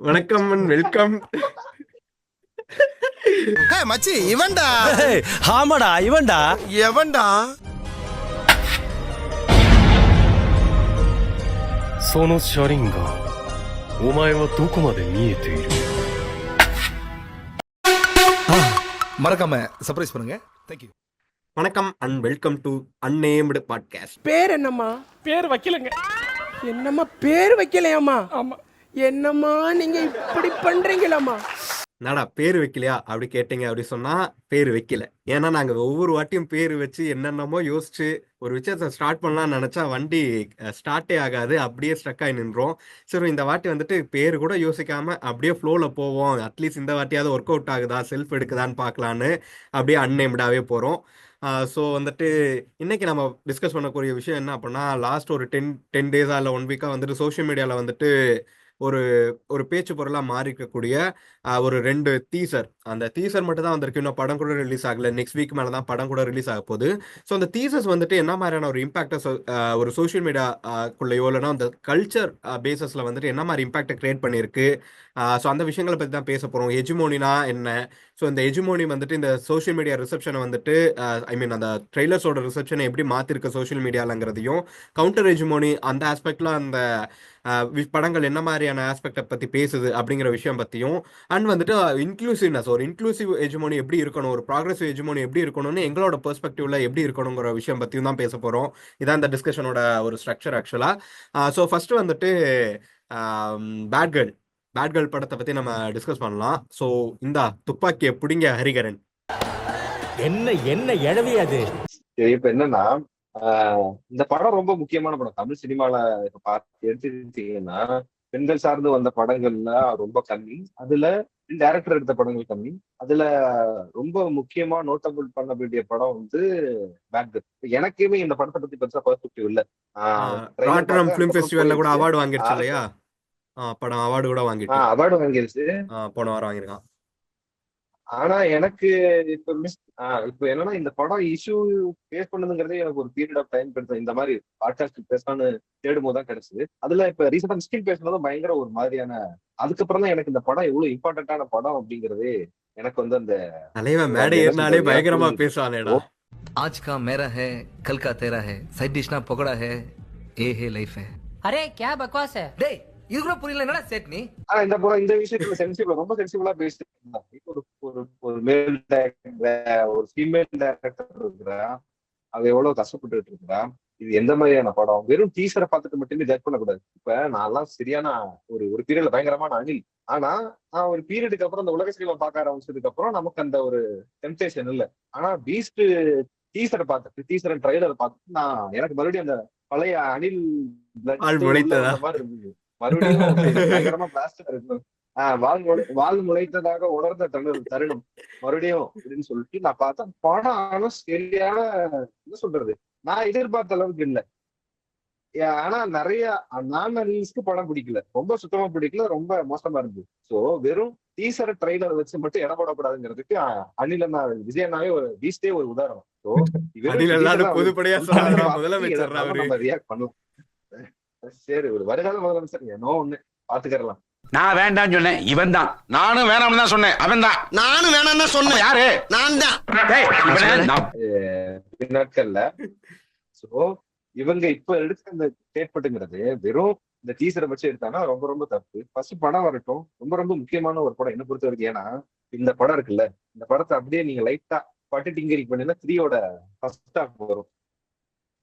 வணக்கம் and welcome. மச்சி இவன்டா. ஆமாடா இவன்டா. எவன்டா? その車輪がお前はどこまで見えている。மறக்காம சர்ப்ரைஸ் பண்ணுங்க. Thank you. வணக்கம் and welcome to unnamed podcast. பேர் என்னம்மா? பேர் வைக்கலங்க. என்னம்மா பேர் வைக்கலையாம்மா? ஆமா. என்னம்மா நீங்க இப்படி பண்றீங்களாம்மா? என்னடா பேர் வைக்கலையா அப்படி கேட்டீங்க. அப்படி சொன்னா பேர் வைக்கல. ஏன்னா நாங்க ஒவ்வொரு வாட்டியும் பேர் வச்சு என்னென்னமோ யோசிச்சு ஒரு விஷயத்த ஸ்டார்ட் பண்ணலாம்னு நினைச்சா வண்டி ஸ்டார்ட்டே ஆகாது, அப்படியே ஸ்ட்ரக் ஆகி நின்றோம். சரி, இந்த வாட்டி வந்துட்டு பேர் கூட யோசிக்காம அப்படியே ஃப்ளோவில் போவோம், அட்லீஸ்ட் இந்த வாட்டியாவது ஒர்க் அவுட் ஆகுதா, செல்ஃப் எடுக்குதான்னு பார்க்கலான்னு அப்படியே அன்னேம்டாவே போகிறோம். ஸோ வந்துட்டு இன்னைக்கு நம்ம டிஸ்கஸ் பண்ணக்கூடிய விஷயம் என்ன அப்படின்னா, லாஸ்ட் ஒரு 10 டேஸாக இல்லை 1 வீக்காக வந்துட்டு சோஷியல் மீடியாவில் வந்துட்டு ஒரு ஒரு பேச்சு பொருளாக மாறி இருக்கக்கூடிய ஒரு 2 டீசர். அந்த டீசர் மட்டும் தான் வந்திருக்கு, இன்னும் படம் கூட ரிலீஸ் ஆகல. நெக்ஸ்ட் வீக் மேலே தான் படம் கூட ரிலீஸ் ஆக போகுது. ஸோ அந்த டீசர்ஸ் வந்துட்டு என்ன மாதிரியான ஒரு இம்பாக்டை ஒரு சோஷியல் மீடியாக்குள்ளேயோ இல்லைனா அந்த கல்ச்சர் பேசஸில் வந்துட்டு என்ன மாதிரி இம்பாக்டை கிரியேட் பண்ணியிருக்கு. ஸோ அந்த விஷயங்களை பற்றி தான் பேச போகிறோம். எஜுமோனினா என்ன, ஸோ இந்த எஜுமோனி வந்துட்டு இந்த சோஷியல் மீடியா ரிசப்ஷனை வந்துட்டு அந்த ட்ரெய்லர்ஸோட ரிசப்ஷனை எப்படி மாற்றிருக்க சோஷியல் மீடியாலங்கிறதையும், கவுண்டர் எஜுமோனி அந்த ஆஸ்பெக்டில் அந்த படங்கள் என்ன மாதிரியான ஆஸ்பெக்டை பற்றி பேசுது அப்படிங்கிற விஷயம் பற்றியும், அண்ட் வந்துட்டு இன்க்ளூசிவ்னஸ், ஒரு இன்க்ளூசிவ் எஜுமோனி எப்படி இருக்கணும், ஒரு ப்ராக்ரெசிவ் எஜுமோனி எப்படி இருக்கணும்னு எங்களோட பெர்ஸ்பெக்டிவ்ல எப்படி இருக்கணுங்கிற விஷயம் பற்றியும் தான் பேச போகிறோம். இதான் இந்த டிஸ்கஷனோட ஒரு ஸ்ட்ரக்சர் ஆக்சுவலாக. ஸோ ஃபர்ஸ்ட் வந்துட்டு பேட் கேர்ள் படத்தை பற்றி நம்ம டிஸ்கஸ் பண்ணலாம். ஸோ இந்த துப்பாக்கியை பிடிங்க ஹரிகரன். என்ன என்ன எழவி அது? சரி, இப்ப என்னன்னா இந்த படம் ரொம்ப முக்கியமான படம் தமிழ் சினிமால. இப்ப பார்த்து எடுத்துக்கிட்டீங்கன்னா பெண்கள் சார்ந்து வந்த படங்கள்ல ரொம்ப கம்மி, அதுல டைரக்டர் எடுத்த படங்கள் கம்மி. அதுல ரொம்ப முக்கியமா நோட்டபிள் பண்ண வேண்டிய படம் வந்து பேட் கேர்ள். எனக்குமே இந்த படத்தை பத்தி பெருசா பெர்ஸ்பெக்டிவ் இல்ல. ராட்டனம் ஃபிலிம் ஃபெஸ்டிவல்ல கூட அவார்டு வாங்கிருச்சு இல்லையா? படம் அவார்டு கூட வாங்கிட்டு அவார்டு வாங்கிருச்சு, போன வாரம் வாங்கிருக்கான். ஆனா எனக்கு இப்ப என்னன்னா இந்த படம் இஷ்யூ ஃபேஸ் பண்ணதுங்கிறதே எனக்கு ஒரு பீரியட் ஆஃப் டைம் கிடைச்சது. இந்த மாதிரி பாட்காஸ்ட் பேசலான்னு தேடும் போது தான் கிடைச்சது. அதுல இப்ப ரீசெண்டா மிஸ்கின் பேசுனதும் பயங்கர ஒரு மாதிரியான, அதுக்கப்புறம் தான் எனக்கு இந்த படம் எவ்வளவு இம்பார்ட்டன்டான படம் அப்படிங்கிறது எனக்கு வந்து அந்த தலைவன் மேடை ஏறினாலே பயங்கரமா பேசுவானேடா. आज का मेरा है कल का तेरा है साइड डिश ना पकड़ा है ये है लाइफ है. अरे क्या बकवास है டேய் இது கூட புரியல என்னடா சேட் நீ? இந்த படம் இந்த விஷயத்துல சென்சிபிள், ரொம்ப சென்சிபிளா பேசிட்டு ஒரு ஒரு ஒரு மேல் டைரக்டர் ஒரு ஃபீமேல் டைரக்டர் இருக்கிறா, அவ எவ்வளவு கஷ்டப்பட்டு இருக்கிறா. இது எந்த மாதிரியான படம்? வெறும் டீசரை பார்த்துட்டு மட்டுமே ஜட்ஜ் பண்ணக்கூடாது. இப்ப நான்லாம் சரியான ஒரு ஒரு பீரியட்ல பயங்கரமான அணில். ஆனா நான் ஒரு பீரியடுக்கு அப்புறம் அந்த உலக சினிமா பார்க்க ஆரம்பிச்சதுக்கு அப்புறம் நமக்கு அந்த ஒரு டெம்டேஷன் இல்லை. ஆனா பீஸ்ட் டீசரை பார்த்துட்டு, டீசர் ட்ரைலரை பார்த்துட்டு நான் எனக்கு மறுபடியும் அந்த பழைய அணில் மாதிரி இருந்தது. மறுபடியும் பயங்கரமா பிளாஸ்டா இருக்கும். வாழ் முளைத்ததாக உணர்ந்த தருணம் மறுபடியும் அப்படின்னு சொல்லிட்டு நான் பார்த்தேன். படம் ஆனா சரியான என்ன சொல்றது, நான் எதிர்பார்த்த அளவுக்கு இல்லை. ஆனா நிறைய நான் படம் பிடிக்கல, ரொம்ப சுத்தமா பிடிக்கல, ரொம்ப மோசமா இருந்தது. சோ வெறும் டீசர் ட்ரைலர் வச்சு மட்டும் இடம் போடக்கூடாதுங்கிறதுக்கு அனிலண்ணா விஜயண்ணாவே ஒரு பீஸ்டே ஒரு உதாரணம். ரியாக்ட் பண்ணலாம். சரி, ஒரு வருகால முதலமைச்சர் என்னோ ஒண்ணு பாத்துக்கலாம். நான் வேண்டாம் சொன்னேன், இவன் தான். நானும் வேணாம்னு தான் சொன்னேன், அவன் தான். நானும் வேணாம்னு தான் சொன்னேன். யாரு? நான் தான். பின்னாட்கள்ல சோ இவங்க இப்ப எடுத்த அந்த ஸ்டேட்மெண்ட்ங்கிறது வெறும் இந்த டீசரை வச்சு எடுத்தாங்கன்னா ரொம்ப ரொம்ப தப்பு. ஃபர்ஸ்ட் படம் வரட்டும். ரொம்ப ரொம்ப முக்கியமான ஒரு படம் என்ன பொறுத்த வரைக்கும். ஏன்னா இந்த படம் இருக்குல்ல, இந்த படத்தை அப்படியே நீங்க லைட்டா பட்டு டிங்கரிங் பண்ணீங்கன்னா 3யோட ஃபர்ஸ்ட் ஹாஃப் வரும்.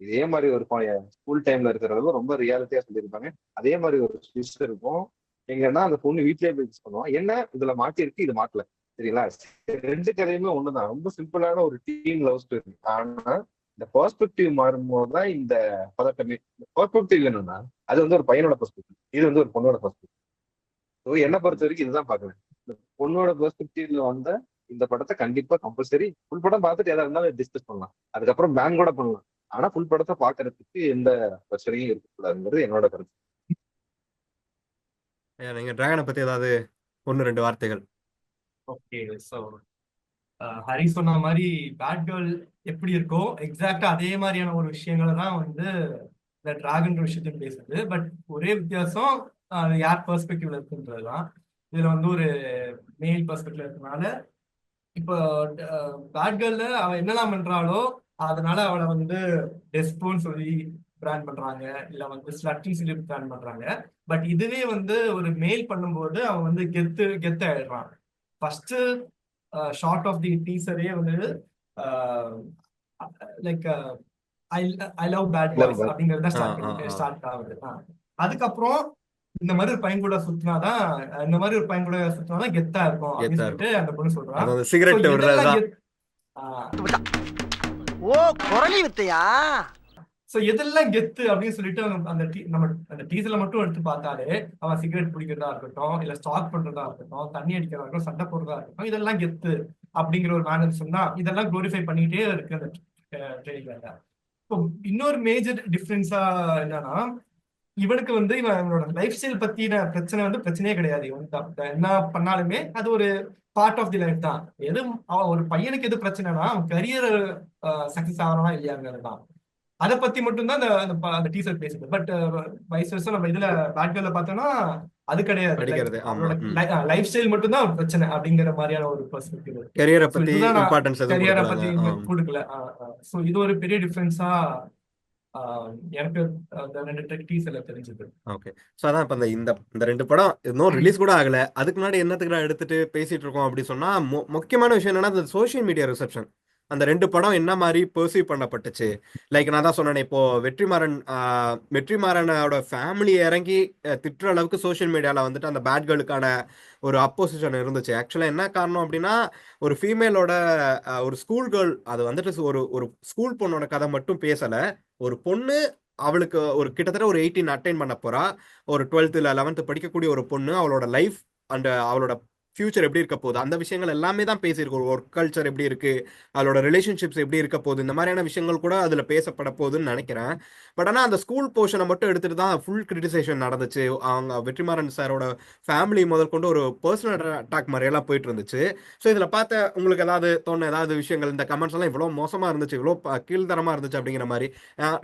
இதே மாதிரி ஒரு ஸ்கூல் டைம்ல இருக்கிறது ரொம்ப ரியாலிட்டியா சொல்லியிருப்பாங்க. அதே மாதிரி ஒரு ட்விஸ்ட் இருக்கும். எங்கன்னா அந்த பொண்ணு வீட்லயே போய் யூஸ் பண்ணுவோம், என்ன இதுல மாட்டி இருக்கு, இது மாட்டல. சரிங்களா? 2 கதையுமே ஒண்ணுதான், ரொம்ப சிம்பிளான ஒரு டீம் லவ் ஸ்டோரி. ஆனா இந்த பெர்ஸ்பெக்டிவ் மாறும்போதுதான் இந்த பதட்டமே. பெர்ஸ்பெக்டிவ் என்னன்னா அது வந்து ஒரு பையனோட பெர்ஸ்பெக்டிவ், இது வந்து ஒரு பொண்ணோட பெர்ஸ்பெக்டிவ். ஸோ என்ன பொறுத்த வரைக்கும் இதுதான் பாக்குறேன். இந்த பொண்ணோட பெர்ஸ்பெக்டிவ்ல வந்த இந்த படத்தை கண்டிப்பா கம்பல்சரி ஃபுல் படம் பார்த்துட்டு எதாவது இருந்தாலும் டிஸ்கஸ் பண்ணலாம், அதுக்கப்புறம் பேன் கூட பண்ணலாம். ஆனா ஃபுல் படத்தை பாக்குறதுக்கு எந்த பிரச்சனையும் இருக்கக்கூடாதுங்கிறது என்னோட கருத்து. நீங்க டிராகனை பத்தி ஏதாவது 1-2 வார்த்தைகள்? ஓகே, ஸோ ஹரி சொன்ன மாதிரி பேட் கேர்ள் எப்படி இருக்கோ எக்ஸாக்டா அதே மாதிரியான ஒரு விஷயங்களை தான் வந்து இந்த டிராகன் விஷயத்தையும் பேசுது. பட் ஒரே வித்தியாசம், அது யார் பெர்ஸ்பெக்டிவ்ல இருக்குன்றதுதான். இதுல வந்து ஒரு மேல் பெர்ஸ்பெக்டிவ்ல இருக்கனால இப்போ பேட் கேர்ள்ல அவ என்னெல்லாம் பண்றாளோ அதனால அவளை வந்து டெஸ்போன்னு சொல்லி பிராண்ட் பண்றாங்க, இல்ல வந்து ஸ்லட்டின்னு சொல்லி பிராண்ட் பண்றாங்க. பட் இதுவே வந்து ஒரு மெயில் பண்ணும்போது அவன் வந்து கெத்து ஆயிடுறான். ஃபர்ஸ்ட் ஷார்ட் ஆஃப் தி டீசரே வந்து like I I love bad boys அப்படிங்கறத ஸ்டார்ட் ஆகுது. அதுக்கப்புறம் இந்த மாதிரி ஒரு பையன் கூட சுத்தினாதான் இந்த மாதிரி ஒரு பையன் கூட சுத்தினாதான் கெத்தா இருக்கும் அப்படின்னு கெத்தா சொல்லிட்டு அந்த பொண்ணு சொல்றான். அது So சிகரெட் இதெல்லாம் விடுறதுதான். ஓ குரலி வித்தையா? சோ எதெல்லாம் கெத்து அப்படின்னு சொல்லிட்டு நம்ம அந்த டீசர்ல மட்டும் எடுத்து பார்த்தாலே அவன் சிகரெட் பிடிக்கிறதா இருக்கட்டும், இல்ல ஸ்டாக் பண்றதா இருக்கட்டும், தண்ணி அடிக்கிறதா இருக்கட்டும், சண்டை போடுறதா இருக்கட்டும், இதெல்லாம் கெத்து அப்படிங்கிற ஒரு மேனரிசம் தான். இதெல்லாம் குளோரிஃபை பண்ணிட்டே இருக்கு அந்த ட்ரெயிலர்ல. இப்போ இன்னொரு மேஜர் டிஃபரன்ஸா என்னன்னா, இவனுக்கு வந்து இவனோட லைஃப் ஸ்டைல் பத்தின பிரச்சனை வந்து பிரச்சனையே கிடையாது. இவன் என்ன பண்ணாலுமே அது ஒரு பார்ட் ஆஃப் தி லைஃப் தான். எது அவன் ஒரு பையனுக்கு எது பிரச்சனைனா அவன் கரியர் சக்சஸ் ஆகிறானா இல்லையாங்கிறது தான். அதை பத்தி மட்டும்தான் அந்த டீசர் பேசுது. பட் வைஸ் வெர்சா நம்ம இதுல பேட் கேர்ள்ல பார்த்தோம்னா அது கிடையாது. படிக்கிறது. ஆமா. அவனோட லைஃப் ஸ்டைல் மட்டும்தான் ஒரு பிரச்சனை அப்படிங்கிற மாதிரியான ஒரு பெர்ஸ்பெக்டிவ். கெரியரை ஸோ பத்தி இதுதான் நான் இம்பார்ட்டன்ஸ் எதுவும் கரியரை கொடுக்கலாங்க. பத்தி கொடுக்கல. ஸோ இது ஒரு பெரிய டிஃபரன்ஸா எனக்கு அந்த ரெண்டு டீசர்ல தெரிஞ்சது. ஓகே. ஸோ அதான் இப்போ இந்த ரெண்டு படம் இன்னும் ரிலீஸ் கூட ஆகல. அதுக்கு முன்னாடி என்னத்துக்கு எடுத்துட்டு பேசிட்டு இருக்கோம் அப்படி சொன்னா முக்கியமான விஷயம் என்னன்னா இந்த சோஷியல் மீடியா ரிசப்ஷன். அந்த ரெண்டு படம் என்ன மாதிரி பெர்சீவ் பண்ணப்பட்டுச்சு. லைக் நான் தான் சொன்னேன், இப்போ வெற்றிமாறனோட ஃபேமிலி இறங்கி திட்டுற அளவுக்கு சோஷியல் மீடியாவில் வந்துட்டு அந்த பேட் கேர்ளுக்கான ஒரு அப்போசிஷன் இருந்துச்சு. ஆக்சுவலாக என்ன காரணம் அப்படின்னா, ஒரு ஃபீமேலோட ஒரு ஸ்கூல் கேர்ள், அது வந்துட்டு ஒரு ஸ்கூல் பொண்ணோட கதை மட்டும் பேசலை. ஒரு பொண்ணு, அவளுக்கு ஒரு கிட்டத்தட்ட ஒரு 18 அட்டைன் பண்ண போறா, ஒரு 12th இல்லை 11th படிக்கக்கூடிய ஒரு பொண்ணு, அவளோட லைஃப் அண்ட் அவளோட ஃபியூச்சர் எப்படி இருக்க போகுது, அந்த விஷயங்கள் எல்லாமே தான் பேசியிருக்கு. ஒரு ஒர்க் கல்ச்சர் எப்படி இருக்கு, அவளோட ரிலேஷன்ஷிப்ஸ் எப்படி இருக்க போகுது, இந்த மாதிரியான விஷயங்கள் கூட அதில் பேசப்பட போகுதுன்னு நினைக்கிறேன். பட் ஆனால் அந்த ஸ்கூல் போர்ஷனை மட்டும் எடுத்துட்டு தான் ஃபுல் கிரிட்டிசேஷன் நடந்துச்சு. அவங்க வெற்றிமாறன் சாரோட ஃபேமிலி முதல் கொண்டு ஒரு பர்சனல் அட்டாக் மாதிரியெல்லாம் போயிட்டு இருந்துச்சு. ஸோ இதில் பார்த்த உங்களுக்கு ஏதாவது தோணு ஏதாவது விஷயங்கள், இந்த கமெண்ட்ஸ் எல்லாம் இவ்வளோ மோசமாக இருந்துச்சு, இவ்வளோ கீழ்த்தரமாக இருந்துச்சு அப்படிங்கிற மாதிரி.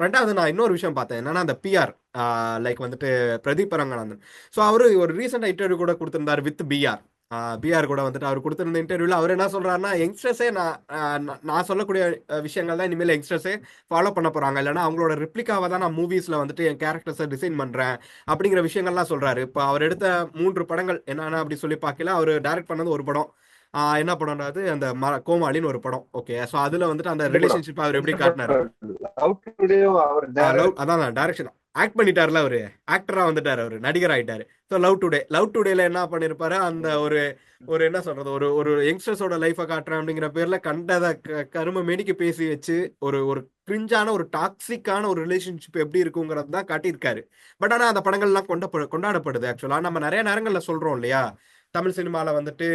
ரெண்டாவது நான் இன்னொரு விஷயம் பார்த்தேன், என்னன்னா அந்த பிஆர் லைக் வந்துட்டு பிரதீப் ரங்கநாதன். ஸோ அவரு ஒரு ரீசெண்டாக இன்டர்வியூ கூட கொடுத்திருந்தார் வித் பிஆர் கூட வந்துட்டு அவர் கொடுத்திருந்த இன்டர்வியூல அவர் என்ன சொல்றாருன்னா, யங்ஸ்டர்ஸே நான் சொல்லக்கூடிய விஷயங்கள் தான் இனிமேல் யங்ஸ்டர்ஸே ஃபாலோ பண்ண போறாங்க, இல்லைன்னா அவங்களோட ரிப்ளிகாவை தான் நான் மூவிஸ்ல வந்துட்டு என் கேரக்டர்ஸை டிசைன் பண்றேன் அப்படிங்கிற விஷயங்கள்லாம் சொல்றாரு. இப்போ அவர் எடுத்த 3 படங்கள் என்னன்னா அப்படி சொல்லி பார்க்கல. அவர் டைரக்ட் பண்ணது ஒரு படம், என்ன படம்ன்றது அந்த கோமாளின்னு ஒரு படம். ஓகே. ஸோ அதுல வந்துட்டு அந்த ரிலேஷன்ஷிப் அவர் எப்படி காட்டினாரு, அதான் டைரக்ஷன் ஆக்ட் பண்ணிட்டாருல, அவரு ஆக்டரா வந்துட்டாரு, அவரு நடிகர் ஆயிட்டாரு. ஸோ லவ் டுடேல என்ன பண்ணிருப்பாரு, அந்த ஒரு என்ன சொல்றது, ஒரு யங்ஸ்டர்ஸோட லைஃபை காட்டுறேன் அப்படிங்கிற பேர்ல கண்டதை கரும மேனிக்கு பேசி வச்சு ஒரு கிரிஞ்சான ஒரு டாக்ஸிக்கான ஒரு ரிலேஷன்ஷிப் எப்படி இருக்குங்கிறது தான் காட்டியிருக்காரு. பட் ஆனால் அந்த படங்கள்லாம் கொண்டாடப்படுது. ஆக்சுவலா நம்ம நிறைய நேரங்கள்ல சொல்றோம் இல்லையா, தமிழ் சினிமாவில் வந்துட்டு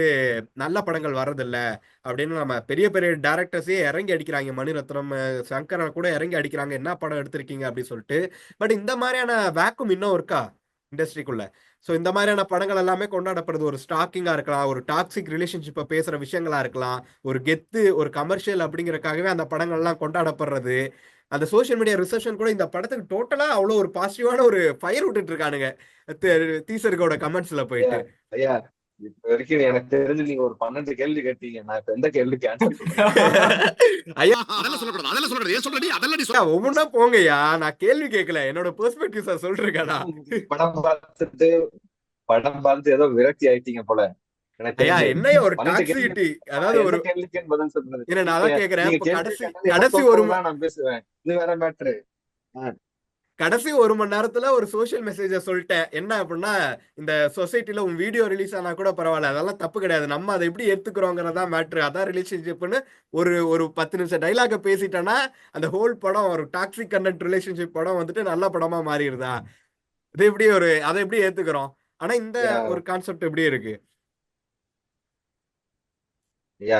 நல்ல படங்கள் வர்றதில்ல அப்படின்னு. நம்ம பெரிய பெரிய டேரக்டர்ஸே இறங்கி அடிக்கிறாங்க, மணிரத்னம், சங்கரா கூட இறங்கி அடிக்கிறாங்க, என்ன படம் எடுத்திருக்கீங்க அப்படின்னு சொல்லிட்டு. பட் இந்த மாதிரியான வேக்கும் இன்னும் இருக்கா இண்டஸ்ட்ரிக்குள்ள? ஸோ இந்த மாதிரியான படங்கள் எல்லாமே கொண்டாடப்படுது. ஒரு ஸ்டாக்கிங்கா இருக்கலாம், ஒரு டாக்ஸிக் ரிலேஷன்ஷிப்பை பேசுற விஷயங்களா இருக்கலாம், ஒரு கெத்து, ஒரு கமர்ஷியல் அப்படிங்கறக்காகவே அந்த படங்கள்லாம் கொண்டாடப்படுறது. அந்த சோஷியல் மீடியா ரிசப்ஷன் கூட இந்த படத்துக்கு டோட்டலா அவ்வளோ ஒரு பாசிட்டிவான ஒரு ஃபயர் விட்டுட்டு இருக்கானுங்க டீசரோட கமெண்ட்ஸ்ல போயிட்டு. இப்ப வரைக்கும் எனக்கு தெரிஞ்சு நீங்க ஒரு 12 கேள்வி கேட்டீங்க. நான் இப்ப எந்த கேள்விக்கு ஐயா அதெல்லாம் சொல்லக்கூடாது, அதெல்லாம் சொல்லக்கூடாது, ஏன் சொல்றீ, அதெல்லாம் நீ சொல்ல ஒவ்வொன்னா போங்கய்யா. நான் கேள்வி கேட்கல, என்னோட பெர்ஸ்பெக்டிவ் சார் சொல்றேன்டா. படம் பார்த்து ஏதோ விரக்தி ஆயிட்டீங்க போல எனக்கு. ஐயா என்னையா ஒரு டாக்ஸிசிட்டி, அதாவது ஒரு கேள்விக்கு பதில் சொல்றது என்ன, நான் அதான் கேக்குறேன். கடைசி ஒரு நான் பேசுவேன், இது வேற மேட்ரு. கடைசி 1 மணி நேரத்துல ஒரு சோஷியல் மெசேஜ சொல்லிட்டேன். என்ன அப்படின்னா, இந்த சொசைட்டில உன் வீடியோ ரிலீஸ் ஆனா கூட பரவாயில்ல, அதெல்லாம் தப்பு கிடையாது, நம்ம அதை எப்படி ஏத்துக்கிறோங்கிறதா மேட்ரு, அதான் ரிலேஷன்ஷிப்னு ஒரு 10 நிமிஷம் டைலாக பேசிட்டேன்னா அந்த ஹோல் படம் ஒரு டாக்ஸிக் கண்டென்ட் ரிலேஷன்ஷிப் படம் வந்துட்டு நல்ல படமா மாறிடுதா? இது எப்படி அதை எப்படி ஏத்துக்கிறோம்? ஆனா இந்த ஒரு கான்செப்ட் எப்படி இருக்கு?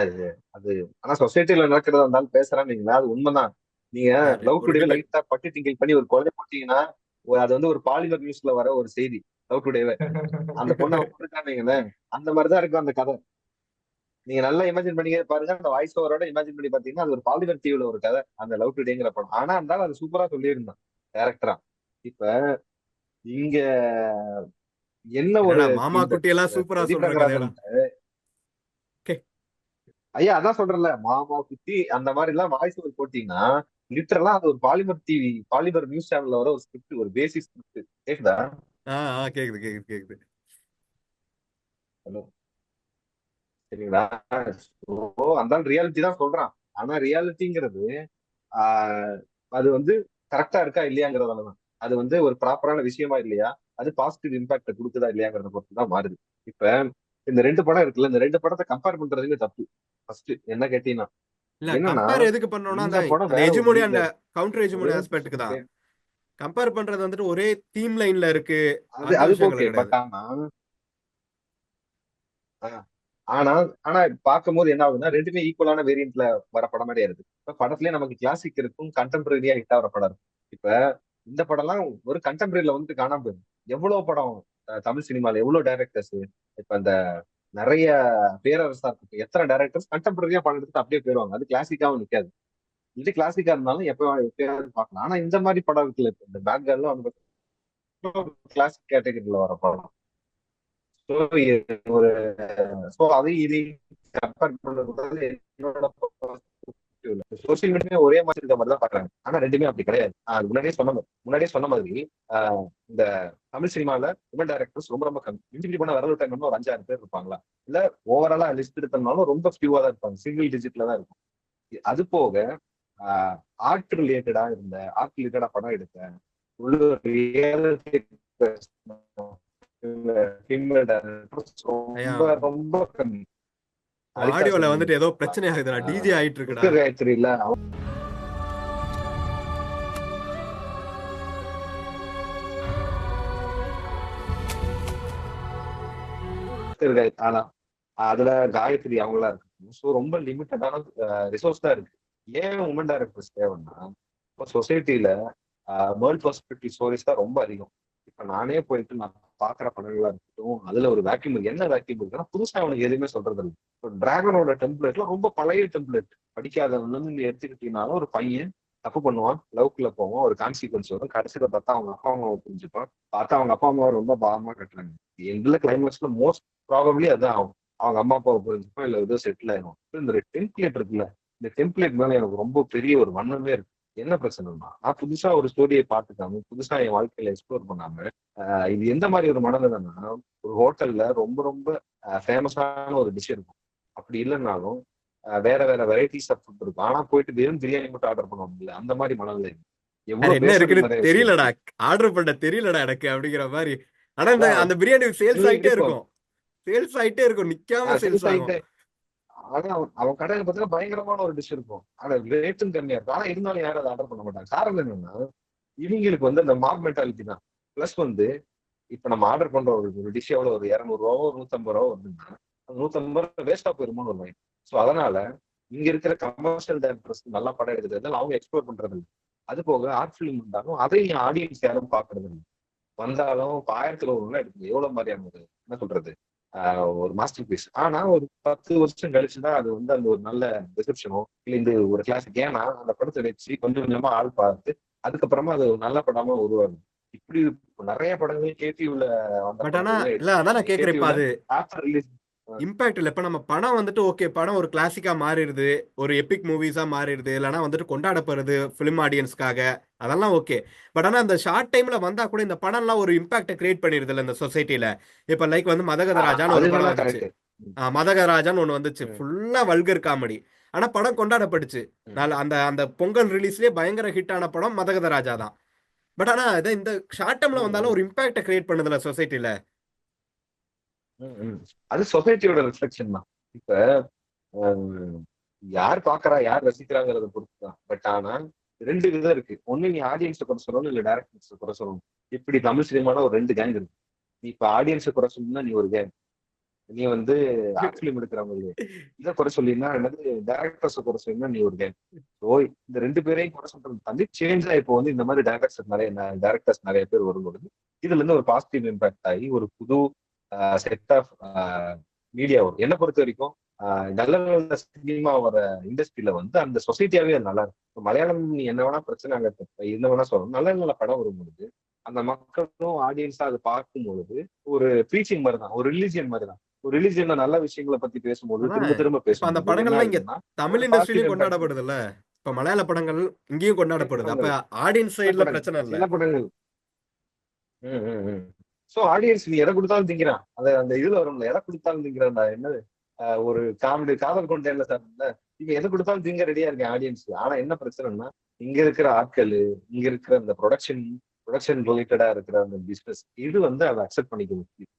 அது ஆனா சொசைட்டில நடக்கிறதா இருந்தாலும் பேசுறான்னு அது உண்மைதான். நீங்க லவ் டுடே லைட்டா பட்டி டிங்கிள் பண்ணி ஒரு குழந்தை போட்டீங்கன்னா அது வந்து ஒரு பாலிமர் நியூஸ்ல வர ஒரு செய்தி. லவ் டுடேவை அந்த பொண்ணை போட்டுட்டானீங்களே, அந்த மாதிரிதான் இருக்கும் அந்த கதை. நீங்க நல்லா இமேஜின் பண்ணி பாருங்க, அந்த வாய்ஸ் ஓவரோட இமேஜின் பண்ணி பாத்தீங்கன்னா அது ஒரு பாலிமர் டிவில ஒரு கதை, அந்த லவ் டுடேங்கிற படம். ஆனா இருந்தாலும் அது சூப்பரா சொல்லியிருந்தான் டேரக்டரா. இப்ப இங்க என்ன ஒரு என்னடா மாமா இந்த குட்டி எல்லாம் சூப்பரா பிரதீப் சொல்ற கதையாடா. ரங்கராஜன் ஐயா அதான் சொல்றேன்ல, மாமா குட்டி அந்த மாதிரி எல்லாம் வாய்ஸ் ஓவர் போட்டீங்கன்னா லிட்டரலா அது ஒரு பாலிமர் டிவி, பாலிமர் நியூஸ் சேனல்ல வர ஒரு ஸ்கிரிப்ட், ஒரு பேசிக் ஸ்கிரிப்ட். கேக்குதா? கேக்குது கேக்குது கேக்குது. ஹலோ, சரிங்களா? ஓ, அந்த ரியாலிட்டி தான் சொல்றான். ஆனா ரியாலிட்டிங்கிறது ஆஹ் அது வந்து கரெக்டா இருக்கா இல்லையாங்கிறதாலதான், அது வந்து ஒரு ப்ராப்பரான விஷயமா இல்லையா, அது பாசிட்டிவ் இம்பாக்ட் கொடுக்குதா இல்லையாங்கிறத பொறுத்து தான் மாறுது. இப்ப இந்த ரெண்டு படம் இருக்குல்ல, இந்த ரெண்டு படத்தை கம்பேர் பண்றதுக்கு தப்பு. ஃபர்ஸ்ட் என்ன கேட்டீங்கன்னா, இல்ல என்னன்னா கம்பேர் எதுக்கு பண்றோம்னா இந்த அந்த படம் அந்த வேற ஒரு எஜிமோனி லீக்ல அந்த இருக்கு. கவுண்டர் எஜிமோனி ஒரே ஆஸ்பெக்ட்டுக்கு தான். நிமிஷம். கம்பேர் பண்றது வந்துட்டு ஒரே தீம் லைன்ல இருக்கு அது அந்த அதுக்கு விஷயங்கள் ஓகே. கிடையாது. பட் ஆனா ஆனா ஆனா பார்க்கும்போது என்ன ஆகுதுன்னா, ரெண்டுமே ஈக்குவலான வேரியன்ட்ல வர படம் மாதிரி ஆயிருது. இப்ப படத்துலயே நமக்கு கிளாசிக் இருக்கும், கண்டெம்பரரியா ஹிட் ஆகிற படம் இருக்கும். இப்ப இந்த படம்லாம் ஒரு கண்டெம்பரரியில வந்துட்டு காணாம போயிடும். எவ்வளவு படம் தமிழ் சினிமால எவ்வளவு டைரக்டர்ஸ், இப்ப அந்த நிறைய பேரரசா இருக்கட்டும், எத்தனை டைரக்டர்ஸ் கண்டெம்பரரியா படம் எடுத்துட்டு அப்படியே போயிடுவாங்க. அது கிளாசிக்காவும் நிக்காது. இது கிளாசிக்கா இருந்தாலும் எப்பயாவது பார்க்கலாம். ஆனா இந்த மாதிரி படம் இருக்குல்ல, இப்ப இந்த பேக்ரவுண்ட்ல வந்து கிளாசிக் கேட்டகரியில வர படம். ஸோ ஒரு ஸோ அது இது கம்பேர் பண்றது என்னோட சோசியல் மீடியா ஒரே மாதிரி இருக்க மாதிரி தான் பாக்குறாங்க. ஆனா ரெண்டுமே அப்படி கிடையாது. அது முன்னாடியே சொன்ன மாதிரி இந்த தமிழ் சினிமால உமன் டைரக்டர்ஸ் ரொம்ப ரொம்ப கம்மி. இன்டிவிஜுவல் பண்ண வரவு டைம் ஒரு 5-6 பேர் இருப்பாங்களா, இல்ல ஓவராலா லிஸ்ட் எடுத்தோம்னாலும் ரொம்ப ஃபியூவா தான் இருப்பாங்க, சிங்கிள் டிஜிட்ல தான் இருக்கும். அது போக ஆர்ட் ரிலேட்டடா படம் எடுத்த உள்ள ரியாலிட்டி ஐயா ரொம்ப ரொம்ப கம்மி. ஹரிதா ஆடியோல செல்வம் வந்துட்டு ஏதோ பிரச்சனை ஆகுதுடா, டிஜே ஆயிட்டு இருக்குடா. புஷ்கர் காயத்ரி இல்ல, ஆனா அதுல காயத்ரி அவங்களா இருக்கு. ஸோ ரொம்ப லிமிட்டடான ரிசோர்ஸ் தான் இருக்கு. ஏன் உமன் டைரக்டர்ஸ் தேவைன்னா, இப்போ சொசைட்டில வேர்ல்ட் பெர்ஸ்பெக்டிவ் ஸ்டோரிஸ் தான் ரொம்ப அதிகம். இப்ப நானே போயிட்டு நான் பாக்குற படங்களா இருக்கட்டும், அதுல ஒரு வேக்யூம் இருக்கு. என்ன வேக்யூம் இருக்குன்னா, புதுசா அவனுக்கு எதுவுமே சொல்றது இல்லை. இப்போ டிராகனோட டெம்ப்ளேட்லாம் ரொம்ப பழைய டெம்ப்ளேட். படிக்காதவங்க நீ எடுத்துக்கிட்டீங்கனாலும், ஒரு பையன் தப்பு பண்ணுவான், லவ்க்குள்ள போவான், ஒரு கான்சிக்வன்ஸ் வரும், கடைசியில பார்த்தா அவங்க அப்பா அம்மாவை புரிஞ்சுப்பான், பார்த்தா அவங்க அப்பா அம்மாவை ரொம்ப பாவமா கட்டுறாங்க. எந்த கிளைமேக்ஸ்ல மோஸ்ட் ப்ராபப்ளி அதான் ஆகும். அவங்க அம்மா அப்பாவை புரிஞ்சுப்பான், இல்ல ஏதோ செட்டில் ஆயிடும். இந்த டெம்ப்ளேட் இருக்குல்ல, இந்த டெம்ப்ளேட் மேல எனக்கு ரொம்ப பெரிய ஒரு வண்ணமே இருக்கு. என்ன பிரச்சனைனா, நான் புதுசா ஒரு ஸ்டோரியை பார்த்துக்காம, புதுசா என் வாழ்க்கையில எக்ஸ்ப்ளோர் பண்ணாம, இது எந்த மாதிரி ஒரு மனநிலைன்னா, ஒரு ஹோட்டல்ல ரொம்ப ரொம்ப ஃபேமஸான ஒரு டிஷ் இருக்கும். அப்படி இல்லைன்னாலும் வேற வேற வெரைட்டிஸ் ஆஃப் ஃபுட் இருக்கும். ஆனா போயிட்டு வெறும் பிரியாணி மட்டும் ஆர்டர் பண்ண முடியல. அந்த மாதிரி மனநிலை. வேற எவ்வளவு என்ன பேசுறது இருக்குன்னு நிறைய விஷயம் தெரியலடா, இருக்கு. ஆர்டர் பண்ண தெரியலடா எனக்கு அப்படிங்கிற மாதிரி. ஆனா இந்த அதான் அந்த பிரியாணி சேல்ஸ் ஆயிட்டே இருக்கும். இருக்கும், சேல்ஸ் ஆயிட்டே இருக்கும், நிக்காம சேல்ஸ் ஆகும். ஆனா அவன் கடையில பார்த்தீங்கன்னா பயங்கரமான ஒரு டிஷ் இருக்கும். ஆனா ரேட்டும் கம்மியா இருக்கும். ஆனா இருந்தாலும் யாரும் அதை ஆர்டர் பண்ண மாட்டாங்க. காரணம் என்னன்னா, இவங்களுக்கு வந்து அந்த மாப் மென்டாலிட்டி தான். பிளஸ் வந்து இப்ப நம்ம ஆர்டர் பண்ற ஒரு டிஷ் எவ்வளவு, ஒரு 200 ரூபாவோ 150 ரூபாவோ வருதுன்னா, 150 ரூபாய் வேஸ்டா போயிருமோன்னு ஒரு மைண்ட். ஸோ அதனால இங்க இருக்கிற கமர்ஷியல் டைரக்டர்ஸ் நல்லா படம் எடுக்கிறது அவங்க எக்ஸ்ப்ளோர் பண்றது இல்லை. அது போக ஆர்ட் ஃபிலிம் இருந்தாலும் அதை ஆடியன்ஸ் யாரும் பாக்குறது இல்லை. வந்தாலும் 1000த்துல ஒரு எடுக்குது. எவ்வளவு மாதிரியான ஒரு என்ன சொல்றது, ஒரு மாஸ்டர் பீஸ். ஆனா ஒரு 10 வருஷம் கழிச்சுதான் அது வந்து அந்த ஒரு நல்ல ரிசப்ஷனோ இல்ல இந்த ஒரு கிளாசிக். ஏன்னா அந்த படத்தை வச்சு கொஞ்சம் கொஞ்சமா ஆள் பார்த்து அதுக்கப்புறமா அது ஒரு நல்ல படமா உருவாகுது. இப்படி நிறைய படங்கள் கேடிவில வந்த பட் ஆனா படங்கள்லாம் இல்ல, அதான் நான் கேக்குறேன். இப்ப கேடிவில அது ஆஃப்டர் ரிலீஸ். இம்பாக்ட் இல்ல. இப்ப நம்ம படம் வந்துட்டு ஓகே, படம் ஒரு கிளாசிக்கா மாறிடுது, ஒரு எபிக் மூவிஸா மாறிடுது, இல்லைன்னா வந்துட்டு கொண்டாடப்படுறது பிலிம் ஆடியன்ஸ்க்காக, அதெல்லாம் ஓகே. பட் ஆனா அந்த ஷார்ட் டைம்ல வந்தா கூட இந்த படம்லாம் ஒரு இம்பாக்ட கிரியேட் பண்ணிருது இல்ல இந்த சொசைட்டில. இப்ப லைக் வந்து மதகதராஜான்னு ஒரு படம் அதுவேணா வந்துச்சு. கரெக்ட். மதகராஜான்னு ஒண்ணு வந்துச்சு, ஃபுல்லா வல்கர் காமெடி. ஆனா படம் கொண்டாடப்பட்டுச்சு. அந்த அந்த பொங்கல் ரிலீஸ்லயே பயங்கர ஹிட் ஆன படம் மதகதராஜா தான். பட் ஆனா இந்த ஷார்ட் டைம்ல வந்தாலும் ஒரு இம்பாக்ட கிரியேட் பண்ணுதுல சொசைட்டில. அது சொசைட்டியோட ரிஃப்ளெக்ஷன் தான். இப்ப யார் பாக்குறா, யார் ரசிக்கிறாங்கிறத பொறுத்துதான். பட் ஆனா 2 விதம் இருக்கு. ஒண்ணு நீ ஆடியன்ஸை குறை சொல்லணும், இல்ல டைரக்டர்ஸ் குறை சொல்லணும். இப்படி தமிழ் சினிமால ஒரு 2 கேங் இருக்கு. நீ இப்ப ஆடியன்ஸை குறை சொல்லணும்னா நீ ஒரு கேங், நீ வந்து ஆர்ட் பிலிம் எடுக்கிறவங்க இதை குறை சொல்லினா, என்னது டைரக்டர்ஸை குறை சொல்லினா நீ ஒரு கேங். ஸோ இந்த 2 பேரையும் குறை சொல்றது தாண்டி சேஞ்சா இப்போ வந்து இந்த மாதிரி டைரக்டர்ஸ் நிறைய பேர் வரும்பொழுது இதுல இருந்து ஒரு பாசிட்டிவ் இம்பாக்ட் ஆகி ஒரு புது செட் ஆஃப் மீடியா வரும். என்னை பொறுத்த வரைக்கும் நல்ல நல்ல சினிமா வர இண்டஸ்ட்ரியில வந்து அந்த சொசைட்டியாவே அது நல்லா இருக்கும். மலையாளம் நீ என்ன வேணா பிரச்சனை அங்க என்ன வேணா சொல்லணும், நல்ல நல்ல படம் வரும்பொழுது அந்த மக்களும் ஆடியன்ஸா அதை பார்க்கும் பொழுது ஒரு ப்ரீச்சிங் மாதிரி தான், ஒரு ரிலிஜியன் மாதிரி தான். ஒரு ரிலிஜியன்ல நல்ல விஷயங்களை பத்தி பேசும்போது அதான் திரும்ப திரும்ப இப்ப அந்த பேசும்போது என்ன படங்கள்லாம் இங்க ஆகுதுன்னா தமிழ் ஒரு இண்டஸ்ட்ரியிலயும் பாசிட்டிவ் இம்பாக்ட். கொண்டாடப்படுதுல்ல. இப்ப மலையாள படங்கள் இங்கேயும் கொண்டாடப்படுது. அப்ப ஆடியன்ஸ் சில சைடுல படங்கள் பிரச்சனை இல்ல. சில படங்கள் சோ ஆடியன்ஸ் நீ எதை கொடுத்தாலும் திங்கிறான். அந்த இதுல வரும்ல, எதை கொடுத்தாலும் திங்கிறான்டா என்னது, ஒரு காமெடி காதல் கொண்டேன்ல சார், இவன் எதை கொடுத்தாலும் திங்க ரெடியா இருக்கேன் ஆடியன்ஸ். ஆனா என்ன பிரச்சனைன்னா இங்க இருக்கிற ஆட்கள், இங்க இருக்கிற அந்த ப்ரொடக்ஷன் ரிலேட்டடா இருக்கிற அந்த பிசினஸ் இது வந்து அதை அக்செப்ட் பண்ணிக்க முடியும்.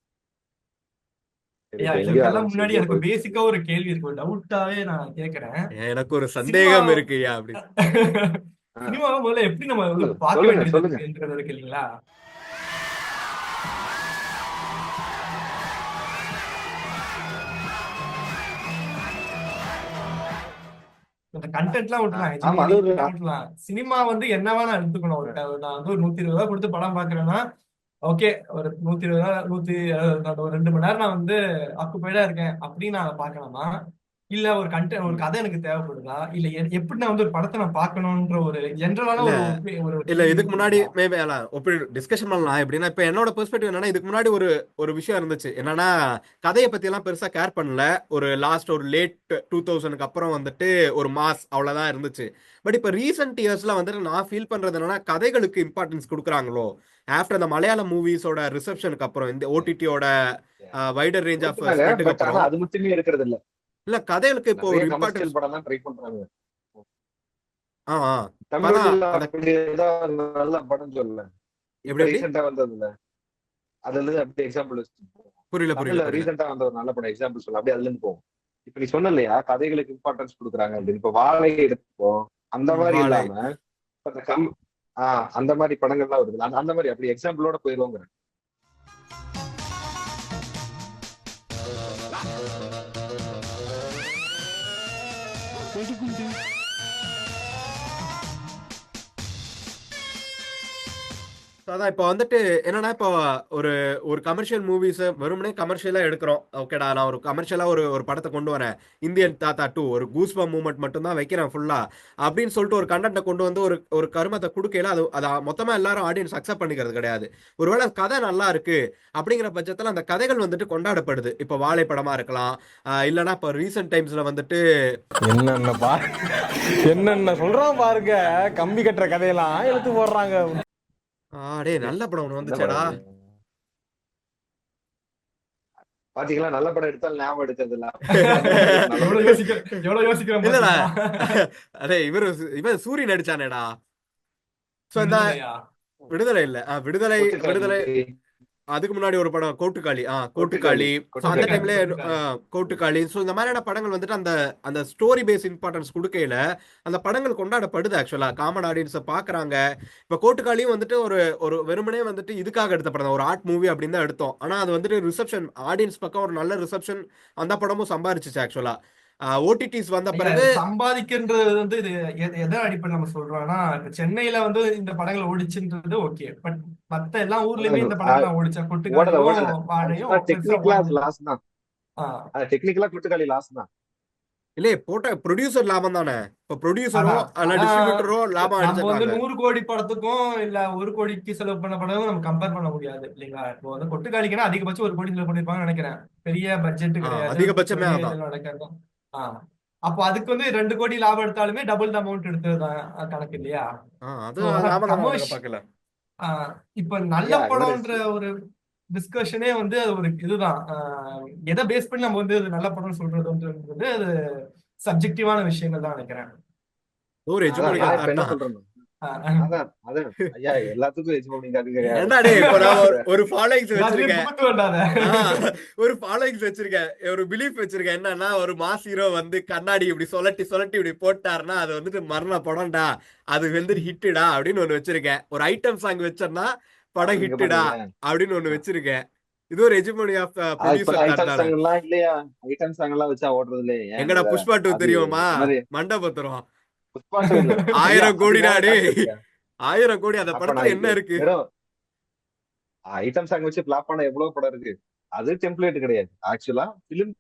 ஐயா, இப்ப எங்கேயோ இதுக்கெல்லாம் ஆரம்பிச்சு முன்னாடி எங்கேயோ எனக்கு போயிட்டு பேசிக்கா ஒரு கேள்வி இருக்கு, ஒரு டவுட்டாவே நான் கேக்குறேன். எனக்கு ஒரு சினிமா சந்தேகம் இருக்குயா அப்படி. சினிமாவை முதல்ல எப்படி நம்ம வந்து சொல்லுங்க பார்க்க சொல்லுங்க வேண்டியது சொல்லுங்க. இருக்குன்றது இருக்கு இல்லைங்களா? இந்த கண்டென்ட்லாம் விட்டுலாம், ஆமா அது ஒரு விட்டுலாம். சினிமா வந்து என்னவா நான் எடுத்துக்கணும். நான் வந்து ஒரு 120 ரூபாய் கொடுத்து படம் பாக்குறேன்னா ஓகே, ஒரு 120 ரூபாய் 160 ஒரு 2 மணி நேரம் நான் வந்து ஆக்குபைடா இருக்கேன் அப்படின்னு நான் பார்க்கலாமா? இல்ல ஒரு கண்டென்ட், ஒரு கதை எனக்கு தேவைப்படுதா? இல்ல எப்படி நான் வந்து ஒரு படத்தை நான் பார்க்கணும்ன்ற ஒரு ஜென்ரலான இல்ல ஒரு இல்ல கேள்வி இதுக்கு இருக்கு முன்னாடி இல்லைங்களா? மேபி ஒப்பி டிஸ்கஷன் பண்ணலாம். எப்படின்னா இப்ப என்னோட பெர்ஸ்பெக்டிவ் என்னன்னா, இதுக்கு முன்னாடி ஒரு ஒரு விஷயம் இருந்துச்சு. என்னன்னா கதையை பத்தி எல்லாம் பெருசா கேர் பண்ணல. ஒரு லாஸ்ட் ஒரு லேட் 2000க்கு அப்புறம் வந்துட்டு ஒரு மாஸ் அவ்வளவுதான் இருந்துச்சு. பட் இப்ப ரீசெண்ட் இயர்ஸ்ல வந்துட்டு நான் ஃபீல் பண்றது என்னன்னா, கதைகளுக்கு இம்பார்ட்டன்ஸ் கொடுக்குறாங்களோ ஆஃப்டர் அந்த மலையாள மூவிஸோட ரிசப்ஷனுக்கு அப்புறம், இந்த ஓடிடியோட வைடர் ரேஞ்ச் ஆஃப் கொடுக்குறாங்க. ஸ்ப்ரெட்டுக்கு பட் ஆனா அப்புறம் அது மட்டுமே இருக்கிறது இல்ல. இல்ல கதைகளுக்கு இப்போ நிறைய ஒரு கமர்ஷியல் இம்பார்ட்டன்ஸ். படம் தான் ட்ரை பண்றாங்க. ஆ ஆ. இப்பதான் தமிழ்ல அந்த அப்படி ஏதாவது நல்ல படம் சொல்லல. இப்ப எப்படி எப்படி ரீசெண்டா வந்ததுல அதுல இருந்து அப்படி எக்ஸாம்பிள் புரியல புரியல தமிழ்ல புரியல. ரீசெண்டா வந்த ஒரு நல்ல படம் எக்ஸாம்பிள் சொல்ல, அப்படியே அதுல இருந்து போகும். இப்ப நீ சொன்ன இல்லையா கதைகளுக்கு இம்பார்ட்டன்ஸ் கொடுக்குறாங்க அப்படின்னு. இப்ப வாழையை எடுத்துப்போம். அந்த மாதிரி வாழை. இல்லாம இப்ப அந்த அந்த மாதிரி படங்கள்லாம் வருது. அந்த மாதிரி அப்படி எக்ஸாம்பிளோட போயிருவோங்க. அதான் இப்போ வந்துட்டு என்னன்னா, இப்போ ஒரு ஒரு கமர்ஷியல் மூவிஸ் வெறுமனே கமர்ஷியலா எடுக்கிறோம். ஓகேடா, நான் ஒரு கமர்ஷியலா ஒரு ஒரு படத்தை கொண்டு வரேன். இந்தியன் தாத்தா 2 ஒரு கூஸ்பம் மூமெண்ட் மட்டும் தான் வைக்கிறேன் ஃபுல்லா அப்படின்னு சொல்லிட்டு ஒரு கண்டென்ட்டை கொண்டு வந்து ஒரு ஒரு கருமத்தை கொடுக்கல. அது அதை மொத்தமா எல்லாரும் ஆடியன்ஸ் அக்செப்ட் பண்ணிக்கிறது கிடையாது. ஒருவேளை கதை நல்லா இருக்கு அப்படிங்கிற பட்சத்துல அந்த கதைகள் வந்துட்டு கொண்டாடப்படுது. இப்போ வாழை படமா இருக்கலாம், இல்லைன்னா இப்போ ரீசெண்ட் டைம்ஸ்ல வந்துட்டு என்னென்ன சொல்றான் பாருங்க, கம்பி கட்டுற கதையெல்லாம் எழுத்து போடுறாங்க. டேய் நல்ல படம் ஒன்று என்ன வந்துச்சேடா. படம் அது? பாத்தீங்களா, நல்ல படம் எடுத்தாலும் ஞாபகம் எடுக்கிறது இல்ல. நல்ல எவ்வளவு படம் யோசிக்கிறேன், எவ்வளவு யோசிக்கிறேன் இல்லடா, பாத்தீங்களா? அதே இவன் சூரி நடிச்சானேடா. ஸோ இந்த விடுதலையா? விடுதலை இல்ல, விடுதலை விடுதலை கொட்டுக்காளி, அதுக்கு முன்னாடி ஒரு படம் கோட்டுக்காளி. கொட்டுக்காளி, கோட்டுக்காளி. ஸோ அந்த கொட்டுக்காளி. டைம்ல கொட்டுக்காளி. கோட்டுக்காளி. ஸோ இந்த மாதிரியான படங்கள் வந்துட்டு அந்த அந்த ஸ்டோரி பேஸ் இம்பார்ட்டன்ஸ் கொடுக்கையில அந்த படங்கள் கொண்டாடப்படுது. ஆக்சுவலா காமன் ஆடியன்ஸை பாக்குறாங்க. இப்போ கோட்டுக்காளியும் வந்துட்டு ஒரு ஒரு வெறுமனே வந்துட்டு இதுக்காக எடுத்த படம் தான், ஒரு ஆர்ட் மூவி அப்படின்னு தான் எடுத்தோம். ஆனா அது வந்துட்டு ரிசப்ஷன் ஆடியன்ஸ் பக்கம் ஒரு நல்ல ரிசப்ஷன் அந்த படமும் சம்பாரிச்சிச்சு ஆக்சுவலா. ஓடிடிஸ் வந்த ஐயா, பிறகு. இது சம்பாதிக்கின்றது வந்து இது எதை அடிப்படை நம்ம சொல்றோம்னா, இப்ப சென்னையில வந்து இந்த படங்கள் ஓடிச்சுன்றது ஓகே. பட் மத்த எல்லா ஊர்லயுமே இந்த படங்கள் ஓடிச்சா, ஓடல கொட்டுக்காளியும் ஓடல. வாழையும் பெருசா டெக்னிக்கலா அது ஓடல. லாஸ் தான். ஆஹ் டெக்னிக்கலா கொட்டுக்காளி லாஸ் தான். இல்லையே போட்ட ப்ரொடியூசர் லாபம் தானே. இப்போ ப்ரொடியூசரோ அதான். அல்ல ஆனா டிஸ்ட்ரிபியூட்டரோ லாபம் நம்ம வந்து அடிச்சிடறாங்க. 100 கோடி படத்துக்கும் இல்ல 1 கோடிக்கு செலவு பண்ண படமும் நம்ம கம்பேர் பண்ண முடியாது இல்லைங்களா? இப்போ வந்து கொட்டுக்காளிக்குன்னா அதிகபட்சம் 1 கோடி செலவு பண்ணிருப்பாங்கன்னு நினைக்கிறேன். பெரிய பட்ஜெட் கிடையாது, அதிகபட்சமே பெரிய அதான். இதில் நடக்கிறதும். ஆஹ் அப்போ அதுக்கு வந்து 2 கோடி லாபம் எடுத்தாலுமே டபுள் த அமௌண்ட் எடுத்ததுதான் கணக்கு இல்லையா? அது So, லாபம் தானே கமர்ஷ் பார்க்கல. இப்ப நல்ல ஐயா இவரு படம்ன்ற ஒரு டிஸ்கஷனே வந்து அது ஒரு இதுதான். எதை பேஸ் பண்ணி நம்ம வந்து அது நல்ல படம்னு சொல்றதுன்றது அது சப்ஜெக்டிவான விஷயங்கள் தான் நினைக்கிறேன். ஒரு அதான் எஜுமோனிக்கல் நான் இப்ப தாட் என்ன தான். சொல்றேன், ஆஹ் அதான் ஐயா எல்லாத்துக்கும் எஜுமோனி கார்டு கிடையாது. ஏன்டா டேய், இப்போ நான் ஒரு ஃபாலோயிங்ஸ் எல்லாத்துலயும் வச்சிருக்கேன். புகுத்து வேண்டாத. ஒரு ஃபாலோயிங்ஸ் வச்சிருக்கேன், ஒரு பிலீஃப் வச்சிருக்கேன். என்னன்னா ஒரு மாஸ் ஹீரோ வந்து கண்ணாடி இப்படி சொலட்டி சொலட்டி இப்படி போட்டாருன்னா அது வந்துட்டு மரண படம்டா, அது வந்து ஹிட்டுடா அப்படின்னு ஒண்ணு வச்சிருக்கேன். ஒரு ஐட்டம் சாங் வச்சேன்னா படம் இங்க ஹிட்டுடா பாருங்களேன். அப்படின்னு ஒண்ணு வச்சிருக்கேன். இது ஒரு எஜுமோனி ஆஃப் இப்ப ப்ரொடியூசர் தாட் ஐட்டம் தானே. சாங் எல்லாம் இல்லையா, ஐட்டம் சாங் எல்லாம் வச்சா ஓடுறது இல்லையா, ஏன் எங்கடா இதுல புஷ்பா 2 அது தெரியுமா? இந்த மாதிரி மண்டபத்திரம் புஷ்பாட்டு இல்ல ஐயா, 1000 கோடிடா அதுக்காக டேய், காசு இருக்கா? 1000 கோடி. அந்த அப்ப படத்துல நான் என்ன இருக்கு? வெறும் ஐட்டம் சாங் வச்சு பிளாப் பண்ண எவ்வளவு படம் இருக்கு. அது டெம்ப்ளேட் கிடையாது. ஆக்சுவலா பிலிம்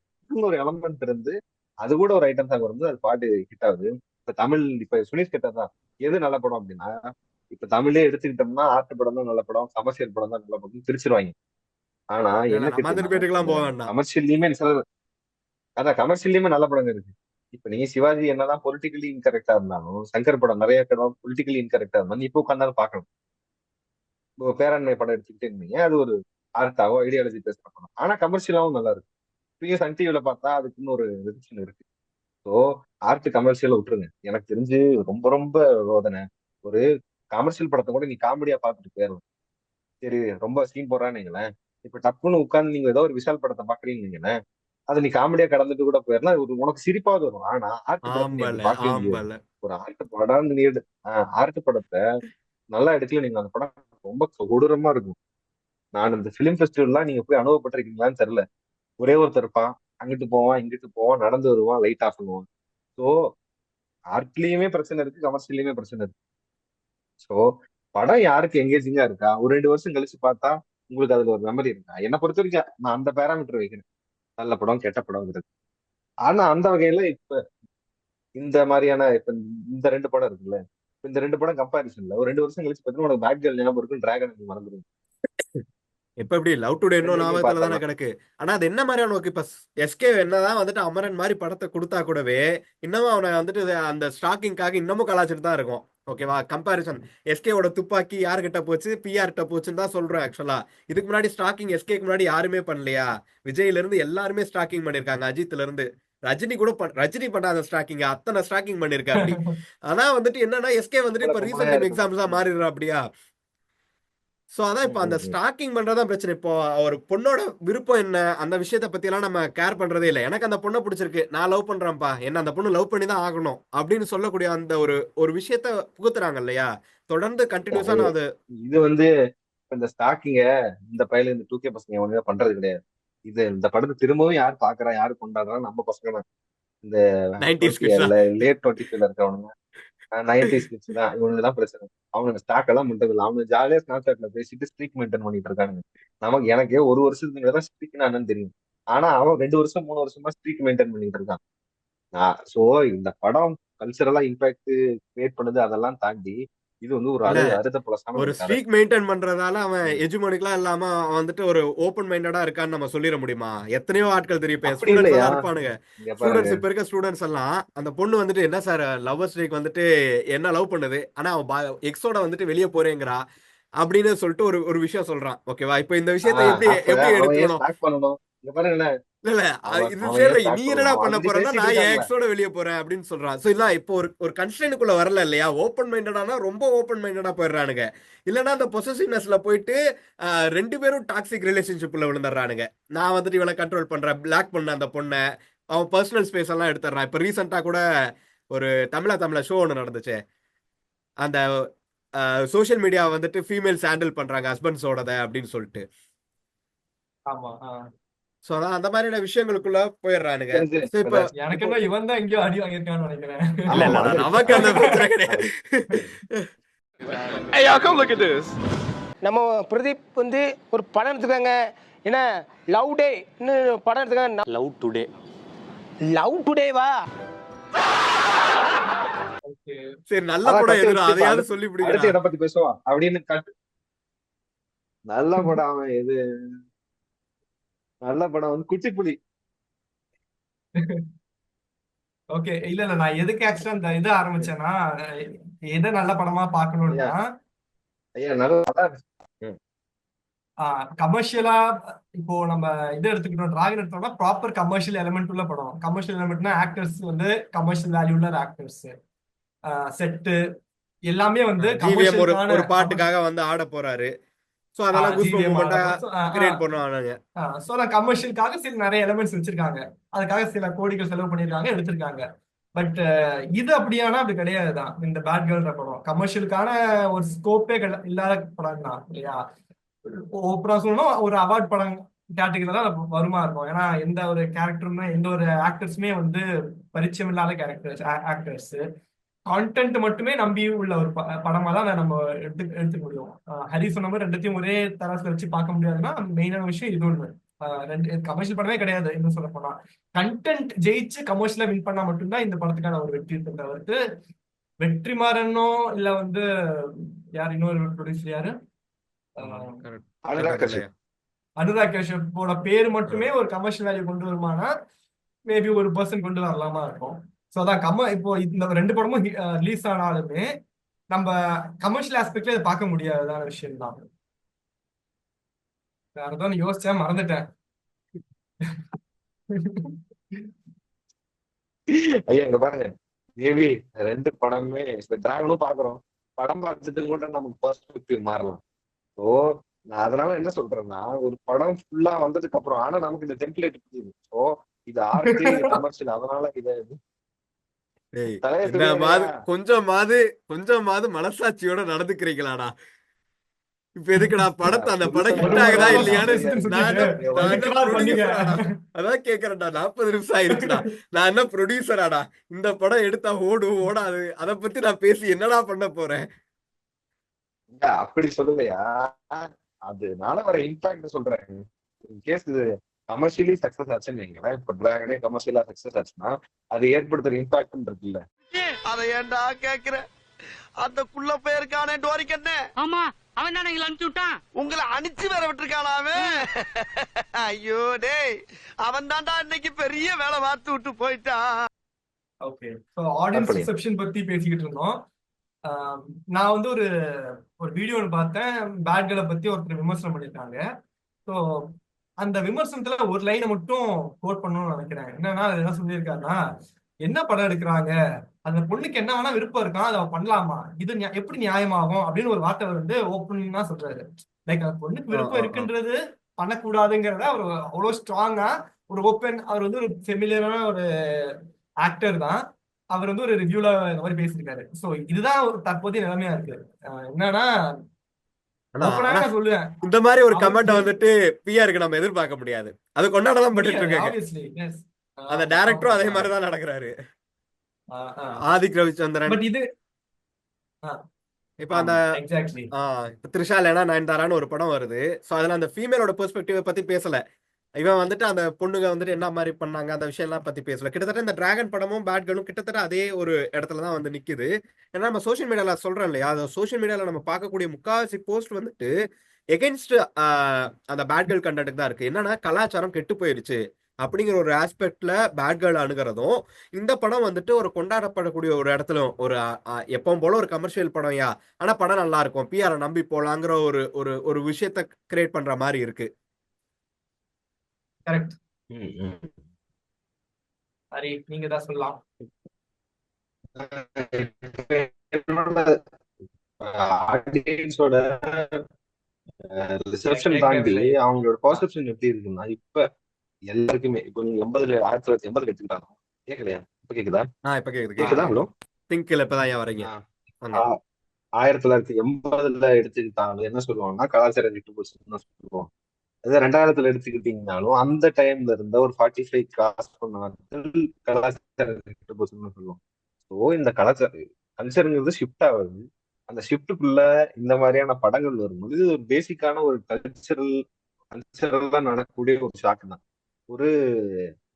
ஒரு எலமெண்ட் இருந்து அது கூட ஒரு ஐட்டம் சாங் வரும்போது அது பாட்டு ஹிட் ஆகுது. இப்ப தமிழ் இப்ப சுனிஷ் கெட்டா தான் எது நல்ல படம் அப்படின்னா இப்ப தமிழே எடுத்துக்கிட்டோம்னா ஆர்ட் படம் தான் நல்ல படம், கமர்ஷியல் படம் தான் நல்ல படம் பிரிச்சிருவாங்க. ஆனா இல்ல என்ன நம்ம அந்த கேட்டீங்கன்னா டிபேட்டுக்கெல்லாம் இந்த போக வேண்டாம். கமர்ஷியல்லையுமே சில அதான் கமர்ஷியல்லையுமே நல்ல படங்கள் இருக்கு. இப்ப நீங்க சிவாஜி என்னதான் பொலிட்டிக்கலி இன்கரெக்டா இருந்தாலும், சங்கர் படம் நிறைய படம் பொலிட்டிக்கலி இன்கரெக்டா இருந்தாலும் இப்போ உட்கார்ந்தாலும் பார்க்கணும். இப்போ பேரண்மை படம் எடுத்துக்கிட்டே இருந்தீங்க, அது ஒரு ஆர்ட்டாவோ ஐடியாலஜி பேசுற படம். ஆனா கமர்ஷியலாவும் நல்லா இருக்கு. இப்பயும் சன் டிவில பார்த்தா அதுக்கு இன்னொரு ரெஜிஸ்ட்ரேஷன் இருக்கு. ஸோ ஆர்ட் கமர்ஷியலை விட்டுருங்க. எனக்கு தெரிஞ்சு ரொம்ப ரொம்ப ரோதனை. ஒரு கமர்ஷியல் படத்தை கூட நீ காமெடியா பார்த்துட்டு போயிடலாம். சரி ரொம்ப சீன் போடுறான்னு வைங்களேன். இப்ப டப்புன்னு உட்கார்ந்து நீங்க ஏதோ ஒரு விஷால் படத்தை பாக்குறீங்கன்னு வைங்களேன், அதை நீ காமெடியா கடந்துட்டு கூட போயிடலாம். இது உனக்கு சிரிப்பாவது வரும். ஆனா ஆர்ட் படத்தை நீ அப்படி ஆம்பல பார்க்கவே முடியாது. ஆம்பல ஒரு ஆர்ட் படம் நீ ஆர்ட் படத்தை நல்லா எடுக்கல, நீங்க அந்த படம் ரொம்ப கொடூரமா இருக்கும். நான் இந்த பிலிம் ஃபெஸ்டிவல்லாம் நீங்க போய் அனுபவப்பட்டிருக்கீங்களான்னு தெரியல. ஒரே ஒருத்தர் இருப்பான், அங்கிட்டு போவான் இங்கிட்டு போவான், நடந்து வருவான், லைட் ஆஃப் பண்ணுவான். ஸோ ஆர்ட்லயுமே பிரச்சனை இருக்கு, கமர்ஷியல்லையுமே பிரச்சனை இருக்கு. ஸோ படம் யாருக்கு எங்கேஜிங்கா இருக்கா, ஒரு 2 வருஷம் கழிச்சு பார்த்தா உங்களுக்கு அதுல ஒரு மெமரி இருக்கா? என்னை பொறுத்த வரைக்கும் நான் அந்த பேராமீட்டர் வைக்கிறேன், நல்ல படம் கெட்ட படம்ங்கிறது. ஆனா அந்த வகையில இப்ப இந்த மாதிரியான இப்ப இந்த 2 படம் இருக்குல்ல, இப்ப இந்த 2 படம் கம்பாரிசன்ல ஒரு 2 வருஷம் கழிச்சு பார்த்தீங்கன்னா உனக்கு பேட் கேர்ள் ஞாபகம் இருக்கும், டிராகன் மறந்துடும். இப்ப எப்படி லவ் டுடே இன்னும் ரெண்டையுமே ஞாபகத்துல தானே பார்த்தலாம். கிடக்கு. ஆனா அது என்ன மாதிரியான நோக்கு இப்ப எஸ்கே என்னதான் வந்துட்டு அமரன் மாதிரி படத்தை கொடுத்தா கூடவே இன்னமும் அவனை வந்துட்டு அந்த ஸ்டாக்கிங்காக இன்னமும் கலாச்சிட்டு தான் இருக்கும். ஓகேவா? கம்பாரிசன் எஸ்கேவோட துப்பாக்கி யாருகிட்ட போச்சு, பிஆர் கிட்ட போச்சுன்னு தான் சொல்றேன். ஆக்சுவலா இதுக்கு முன்னாடி ஸ்டாக்கிங் எஸ்கேக்கு முன்னாடி யாருமே பண்ணலையா? விஜய்ல இருந்து எல்லாருமே ஸ்டாக்கிங் பண்ணிருக்காங்க, அஜித்ல இருந்து ரஜினி கூட ரஜினி பண்ணாத ஸ்டாக்கிங் அத்தனை ஸ்டாக்கிங் பண்ணிருக்கா அப்படி. ஆனா வந்துட்டு என்னன்னா எஸ்கே வந்துட்டு இப்ப ரீசெண்ட் டைம் எக்ஸாம்பிள்ஸ் தான் மாறிடுறா அப்படியா. சோ அதான் இப்ப அந்த ஸ்டாக்கிங் பண்றதான் பிரச்சனை. இப்போ ஒரு பொண்ணோட விருப்பம் என்ன அந்த விஷயத்த பத்தி எல்லாம் நம்ம கேர் பண்றதே இல்லை. எனக்கு அந்த பொண்ணை பிடிச்சிருக்கு, நான் லவ் பண்றேன்ப்பா, என்ன அந்த பொண்ணு லவ் பண்ணி தான் ஆகணும் அப்படின்னு சொல்லக்கூடிய அந்த ஒரு ஒரு விஷயத்த புகுத்துறாங்க இல்லையா? தொடர்ந்து கண்டினியூஸா நான் அது இது இந்த ஸ்டாக்கிங்க இந்த பையில இந்த 2K பசங்க ஒண்ணுமே பண்றது கிடையாது. இந்த படத்தை திரும்பவும் யார் பாக்குறா, யாரு கொண்டாடுறா? நம்ம பசங்க தான். இந்த 90s கிட்ஸா. லேட் 25ல இருக்கிறவனுங்க, 90s கிட்ஸ் தான். இவனுக்கு தான் பிரச்சனை. அவனுக்கு ஸ்டாக் எல்லாம் பண்றது இல்லை. அவனுக்கு ஜாலியா ஸ்னாப்சாட்ல பேசிட்டு ஸ்ட்ரீக் மெயின்டைன் பண்ணிட்டு இருக்கானுங்க. எனக்கே ஒரு வருஷத்துக்கு தான் ஸ்ட்ரீக்னா என்னன்னு தெரியும். ஆனா அவன் 2 வருஷம் 3 வருஷமா ஸ்ட்ரீக் மெயின்டைன் பண்ணிட்டு இருக்கான். சோ இந்த படம் கல்ச்சரலா இம்பாக்ட் கிரியேட் பண்ணுது, அதெல்லாம் தாண்டி இது ஒரு இல்ல அறுத பழசான ஒரு ஒரு கதை. ஸ்ட்ரீக் மெயின்டைன் பண்றதால அவன் எஜுமோனிக்கெல்லாம் இல்லாம அவன் வந்துட்டு ஒரு ஓப்பன் மைண்டடா இருக்கான்னு நம்ம சொல்லிட முடியுமா? எத்தனையோ ஆட்கள் தெரியும். இப்ப அப்படி ஸ்டூடெண்ட்ஸ் இல்லையா? எல்லாம் இருப்பானுங்க. இங்க ஸ்டூடெண்ட்ஸ் பாருங்க. இப்ப இருக்க ஸ்டூடெண்ட்ஸ் எல்லாம் அந்த பொண்ணு வந்துட்டு என்ன சார் லவ்வர் ஸ்ட்ரைக் வந்துட்டு என்ன லவ் பண்ணுது, ஆனா அவன் எக்ஸோட வந்துட்டு வெளியே போறேங்கிறா அப்படின்னு சொல்லிட்டு ஒரு ஒரு விஷயம் சொல்றான். ஓகேவா? இப்ப இந்த விஷயத்த எப்படி அப்ப எப்படி அவன் ஏன் எடுத்துக்கணும்? ஸ்டாக் பண்ணணும்? இங்க பாருங்களேன், இல்ல இல்ல அவன் இது அவன் ஏன் சரி, நீ ஸ்டாக் என்னடா பண்ணணும்? பண்ண ஆல்ரெடி போறேன்னா பேசிட்டு நான் என் இருக்காங்களே. எக்ஸோட வெளியே போறேன் அப்படின்னு சொல்றான். சோ இல்ல இப்போ ஒரு ஒரு கன்ஸ்ட்ரெயினுக்குள்ள வரல இல்லையா? ஓப்பன் மைண்டடானா ரொம்ப ஓப்பன் மைண்டடா போயிடுறானுங்க. இல்லைன்னா அந்த பொசசிவ்னஸ்ல போயிட்டு 2 பேரும் டாக்ஸிக் ரிலேஷன்ஷிப்ல விழுந்துடுறானுங்க. நான் வந்துட்டு இவளை கண்ட்ரோல் பண்றேன், பிளாக் பண்ண அந்த பொண்ணை, அவன் பர்சனல் ஸ்பேஸ் எல்லாம் எடுத்துடுறான். இப்ப ரீசெண்டா கூட ஒரு தமிழ ஷோ ஒன்று நடந்துச்சு. அந்த சோஷியல் மீடியா வந்துட்டு ஃபீமேல்ஸ் ஹேண்டில் பண்றாங்க ஹஸ்பண்ட்ஸோடத அப்படின்னு சொல்லிட்டு. ஆமா. சோ அதான் அந்த மாதிரியான விஷயங்களுக்குள்ள போயிடுறானுங்க. சரி, சோ இப்ப எனக்கு என்ன இவன் தான் எங்கேயோ அடி வாங்கியிருக்கான்னு நினைக்கிறேன். இல்ல இல்ல ஆமா, நமக்கு அந்த பிரச்சனை கிடையாது. நம்ம பிரதீப் ஒரு படம் எடுத்துக்காங்க, என்ன லவ் டேன்னு படம் எடுத்துக்காங்க. Love today. லவ் டுடேவா? சரி நல்ல அதான் படம் கட்டி எதுடா வச்சு அதையாவது அடுத்து சொல்லி அடுத்து பிடிக்கிறா. எதை பத்தி பேசுவான் அப்படின்னு நல்ல படம் அவன் எது? நல்ல படம் குச்சிப்புலி. ஓகே. இல்ல இல்ல நான் எதுக்கு ஆக்சுவலா இந்த இது ஆரம்பிச்சேன்னா, எதை நல்ல படமா ஐயா பார்க்கணும்னா ஐயா நல்லா கமர்ஷியலா இப்போ நம்ம இது எடுத்துக்கிட்டோம், டிராகன் எடுத்தோம்னா ப்ராப்பர் கமர்ஷியல் எலிமெண்ட் உள்ள படம். கமர்ஷியல் எலிமெண்ட்னா ஆக்டர்ஸ் கமர்ஷியல் வேல்யூ உள்ள ஆக்டர்ஸ், செட்டு எல்லாமே ஜிவிஎம் ஒரு கமர்ஷியலுக்கான ஒரு பாட்டுக்காக வந்து ஆட போறாரு. சோ அதெல்லாம் கூஸ்பம் ஜிவிஎம் மூமெண்டா ஆடப்படும். கிரியேட் பண்ணுவானுங்க. ஸோ நான் கமர்ஷியலுக்காக சில நிறைய எலிமெண்ட்ஸ் வச்சிருக்காங்க, அதுக்காக சில கோடிகள் செலவு பண்ணியிருக்காங்க, எடுத்திருக்காங்க. பட் இது அப்படியானா அப்படி கிடையாது தான். இந்த பேட் கேர்ள்ன்ற படம் கமர்ஷியலுக்கான ஒரு ஸ்கோப்பே இல்லாத படம் தான் இல்லையா? ஓப்பரா சொல்லணும், ஒரு அவார்ட் படம் கேட்டகரியில தான் வருமா இருக்கும். ஏன்னா எந்த ஒரு கேரக்டருமே எந்த ஒரு ஆக்டர்ஸுமே பரிச்சயம் இல்லாத ஆக்டர்ஸ் கான்டென்ட் மட்டுமே நம்பி உள்ள ஒரு படமா தான் நம்ம எடுத்துக்க முடியும். ஹரி சொன்ன மாதிரி ரெண்டுத்தையும் ஒரே தரத்துல வச்சு பார்க்க முடியாதுன்னா மெயினான விஷயம் இது ஒண்ணு. ரெண்டு கமர்ஷியல் படமே கிடையாது இன்னும் சொல்ல போனா. கண்டென்ட் ஜெயிச்சு கமர்ஷியலா வின் பண்ணா மட்டும்தான் இந்த படத்துக்கான ஒரு வெற்றி தவிர்த்து வெற்றிமாறனோ இல்ல யார் இன்னொரு ப்ரொடியூசர் யாரு? அனுராக் கஷ்யப். அனுராக் கஷ்யப்போட பேர் மட்டுமே ஒரு கமர்ஷியல் வேல்யூ கொண்டு வருமானா மேபி 1% கொண்டு வரலாமா இருக்கும். ஸோ அதான் இப்போ இந்த 2 படமும் ரிலீஸ் ஆனாலுமே நம்ம கமர்ஷியல் ஆஸ்பெக்ட்ல இதை பார்க்க முடியாததான விஷயம் தான். வேற ஏதாவது யோசிச்சேன், மறந்துட்டேன். ஐயா இங்க பாருங்க, மேபி 2 படமே இப்ப டிராகனும் பாக்குறோம், படம் பார்த்துட்டு கூட நமக்கு பெர்ஸ்பெக்டிவ் மாறலாம். ஸோ நான் அதனால என்ன சொல்றேன்னா, ஒரு படம் ஃபுல்லா வந்ததுக்கு அப்புறம் ஆனா நமக்கு இந்த டெம்ப்ளேட் புரியுது. ஸோ இது ஆர்ட், இது கமர்ஷியல், அதனால இதை கொஞ்சமாவது மனசாட்சியோட நடந்துக்கிறீங்களாடா? இப்ப எதுக்குடா படத்தை அந்த படம் ஹிட் ஆகுதா இல்லையான்னு அதான் கேக்குறேன்டா. 40 நிமிஷம் ஆயிடுச்சுடா. நான் என்ன ப்ரொடியூசராடா? இந்த படம் எடுத்தா ஓடும் ஓடாது அதை பத்தி நான் பேசி என்னடா பண்ண போறேன்? அப்படி சொல்லலையா, அதனால வர இம்பாக்ட் சொல்றேன். கேஸ் இது கமர்ஷியலி சக்சஸ் ஆச்சுன்னு வைங்களேன், இப்ப டிராகனே கமர்ஷியலா சக்சஸ் ஆச்சுன்னா அது ஏற்படுத்துற இம்பாக்ட் இருக்குல்ல. அதை ஏன்டா கேக்குற? அந்த குள்ள போயிருக்கானே டோரிக்கண்ணே. ஆமா, அவன் தானே எங்களை அனுப்பிச்சு விட்டான். உங்களை அனுப்பிச்சு வேற விட்டுருக்கானா அவன்? ஐயோ டேய், அவன் தான்டா இன்னைக்கு பெரிய வேலை பார்த்து விட்டு போயிட்டான். ஓகே, ஸோ ஆடியன்ஸ் ரிசெப்ஷன் பத்தி பேசிக்கிட்டு இருந்தோம். நான் வந்து ஒரு வீடியோ பார்த்தேன், பேட் கேர்ளை பத்தி ஒருத்தர் விமர்சனம் பண்ணியிருக்காங்க. ஸோ அந்த விமர்சனத்துல ஒரு லைனை மட்டும் கோட் பண்ணணும்னு நினைக்கிறேன். என்னன்னா அது என்ன சொல்லியிருக்காருன்னா, என்ன படம் எடுக்கிறாங்க, அந்த பொண்ணுக்கு என்ன வேணா விருப்பம் இருக்கான், அதை பண்ணலாமா, இது எப்படி நியாயமாகும் அப்படின்னு ஒரு வார்த்தை வந்து ஓப்பனா சொல்றாரு. லைக் அந்த பொண்ணுக்கு விருப்பம் இருக்குன்றது பண்ணக்கூடாதுங்கிறத அவர் அவ்வளோ ஸ்ட்ராங்கா ஒரு ஓப்பன், அவர் வந்து ஒரு ஃபெமிலியரான ஒரு ஆக்டர் தான். அவர் வந்து ஒரு ரிவ்யூல இந்த மாதிரி பேசியிருக்காரு. ஸோ இதுதான் ஒரு தற்போதைய நிலைமையா இருக்கு. என்னன்னா சொல்லுவேன், இந்த மாதிரி ஒரு கமெண்ட் வந்துட்டு பிஆருக்கு நம்ம எதிர்பார்க்க முடியாது. அது கொண்டாடதான் பட்டு இருக்காங்க. அந்த டைரக்டரும் அதே மாதிரிதான் நடக்கிறாரு, ஆதிக் ரவிச்சந்திரன். பட் இது இப்ப அந்த த்ரிஷால் ஏன்னா நயன்தாரான்னு ஒரு படம் வருது. சோ அதுல அந்த ஃபீமேலோட பெர்ஸ்பெக்டிவ் பத்தி பேசல. இவன் வந்துட்டு அந்த பொண்ணுங்க வந்துட்டு என்ன மாதிரி பண்ணாங்க அந்த விஷயம் எல்லாம் பத்தி பேசல. கிட்டத்தட்ட இந்த டிராகன் படமும் பேட் கேர்ளும் கிட்டத்தட்ட அதே ஒரு இடத்துலதான் வந்து நிக்குது. ஏன்னா நம்ம சோசியல் மீடியால சொல்றோம் இல்லையா, அந்த சோசியல் மீடியால நம்ம பார்க்கக்கூடிய முக்காவாசி போஸ்ட் வந்துட்டு எகென்ஸ்ட் அந்த பேட் கேர்ள் கண்டென்ட் தான் இருக்கு. என்னன்னா கலாச்சாரம் கெட்டு போயிருச்சு அப்படிங்கிற ஒரு ஆஸ்பெக்ட்ல பேட் கேர்ள் அணுகிறதும், இந்த படம் வந்துட்டு ஒரு கொண்டாடப்படக்கூடிய ஒரு இடத்துல ஒரு எப்பவும் போல ஒரு கமர்ஷியல் படம் யா, ஆனா படம் நல்லா இருக்கும், பிஆர் நம்பி போலாங்கிற ஒரு ஒரு ஒரு விஷயத்த கிரியேட் பண்ற மாதிரி இருக்கு. கரெக்ட். சரி, நீங்க தான் சொல்லலாம். ஆடியன்ஸோட ரிசெப்ஷன் தாண்டி அவங்களோட பர்செப்ஷன் எப்படி இருக்குன்னா, இப்ப எல்லாருக்குமே இப்போ நீங்க 1980 எடுத்துக்கிட்டாங்க. கேட்கலையா? இப்ப கேக்குதா? இப்ப கேக்குதா? ஹலோ, திங்க்ல இப்பதான் ஏன் வரீங்க? 1980 எடுத்துக்கிட்டாங்க என்ன சொல்லுவாங்கன்னா கலாச்சாரம் கெட்டு போச்சுன்னு தான் சொல்லுவோம். அது 2000 எடுத்துக்கிட்டீங்கன்னாலும் அந்த டைம்ல இருந்த ஒரு 45 கிராஸ் பண்ண கலாச்சாரம் கெட்டு போச்சுன்னு சொல்லுவோம். ஸோ இந்த கல்ச்சருங்கிறது ஷிஃப்ட் ஆகுது. அந்த ஷிஃப்ட்டுக்குள்ள இந்த மாதிரியான படங்கள் வரும்போது இது ஒரு பேசிக்கான ஒரு கல்ச்சரலா நடக்கக்கூடிய ஒரு ஷாக்கு தான் ஒரு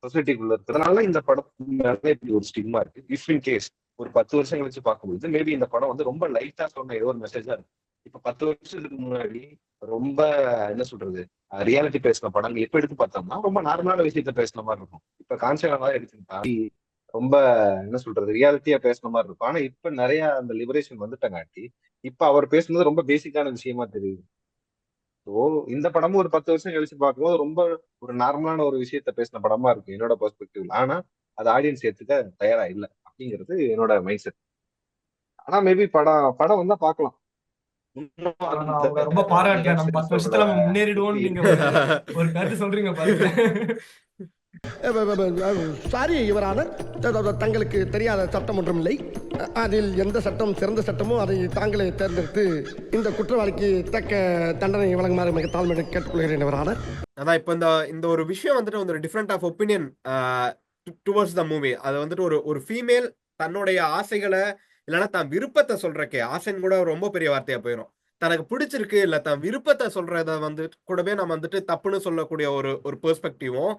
சொசைட்டிக்குள்ள இருக்கிறதுனால இந்த படத்துக்கு இப்படி ஒரு ஸ்டிக்மா இருக்கு. இஃப் இன் கேஸ் ஒரு 10 வருஷம் கழிச்சு பார்க்கும்போது மேபி இந்த படம் வந்து ரொம்ப லைட்டா சொன்ன ஏதோ ஒரு மெசேஜா இருக்கு. இப்ப 10 வருஷத்துக்கு முன்னாடி ரொம்ப என்ன சொல்றது ரியாலிட்டி பேசின படங்கள் எப்ப எடுத்து பார்த்தோம்னா ரொம்ப நார்மலான விஷயத்த பேசின மாதிரி இருக்கும். இப்ப கான்செப்டா எடுத்துக்கிட்டா ரொம்ப என்ன சொல்றது ரியாலிட்டியா பேசின மாதிரி இருக்கும். ஆனா இப்ப நிறைய அந்த லிபரேஷன் வந்துட்டங்காட்டி இப்ப அவர் பேசுனது ரொம்ப பேசிக்கான விஷயமா தெரியுது. ஸோ இந்த படமும் ஒரு 10 வருஷம் கழிச்சு பார்க்கும்போது ரொம்ப ஒரு நார்மலான ஒரு விஷயத்த பேசின படமா இருக்கும் என்னோட பெர்ஸ்பெக்டிவ்ல. ஆனா அது ஆடியன்ஸ் ஏத்துக்க தயாரா இல்லை அப்படிங்கிறது என்னோட மைண்ட் செட். ஆனா மேபி படம் வந்தா பார்க்கலாம். ரொம்ப பாராட்டல, நம்ம 10 வருஷத்துல முன்னேறிடுவோம் நீங்க ஒரு கருத்து சொல்றீங்க பாருங்க. சாரி யுவரானர், தங்களுக்கு தெரியாத சட்டம் ஒன்றும் இல்லை. அதில் எந்த சட்டம் சிறந்த சட்டமோ அதை தாங்களே தேர்ந்தெடுத்து இந்த குற்றவாளிக்கு தக்க தண்டனை வழங்குமாறு மிக தாழ்மையை கேட்டுக்கொள்கிறேன் யுவரானர். அதான் இப்ப இந்த ஒரு விஷயம் வந்துட்டு ஒரு different of opinion towards the movie. அது வந்துட்டு ஒரு ஃபீமேல் தன்னுடைய ஆசைகளை இல்லைன்னா தான் விருப்பத்தை சொல்றக்கே, ஆசைன்னு கூட ரொம்ப பெரிய வார்த்தையா போயிடும், தனக்கு பிடிச்சிருக்கு இல்ல தன் விருப்பத்தை சொல்றத வந்துட்டு கூடவே நம்ம வந்துட்டு தப்புன்னு சொல்லக்கூடிய ஒரு ஒரு பெர்ஸ்பெக்டிவும்,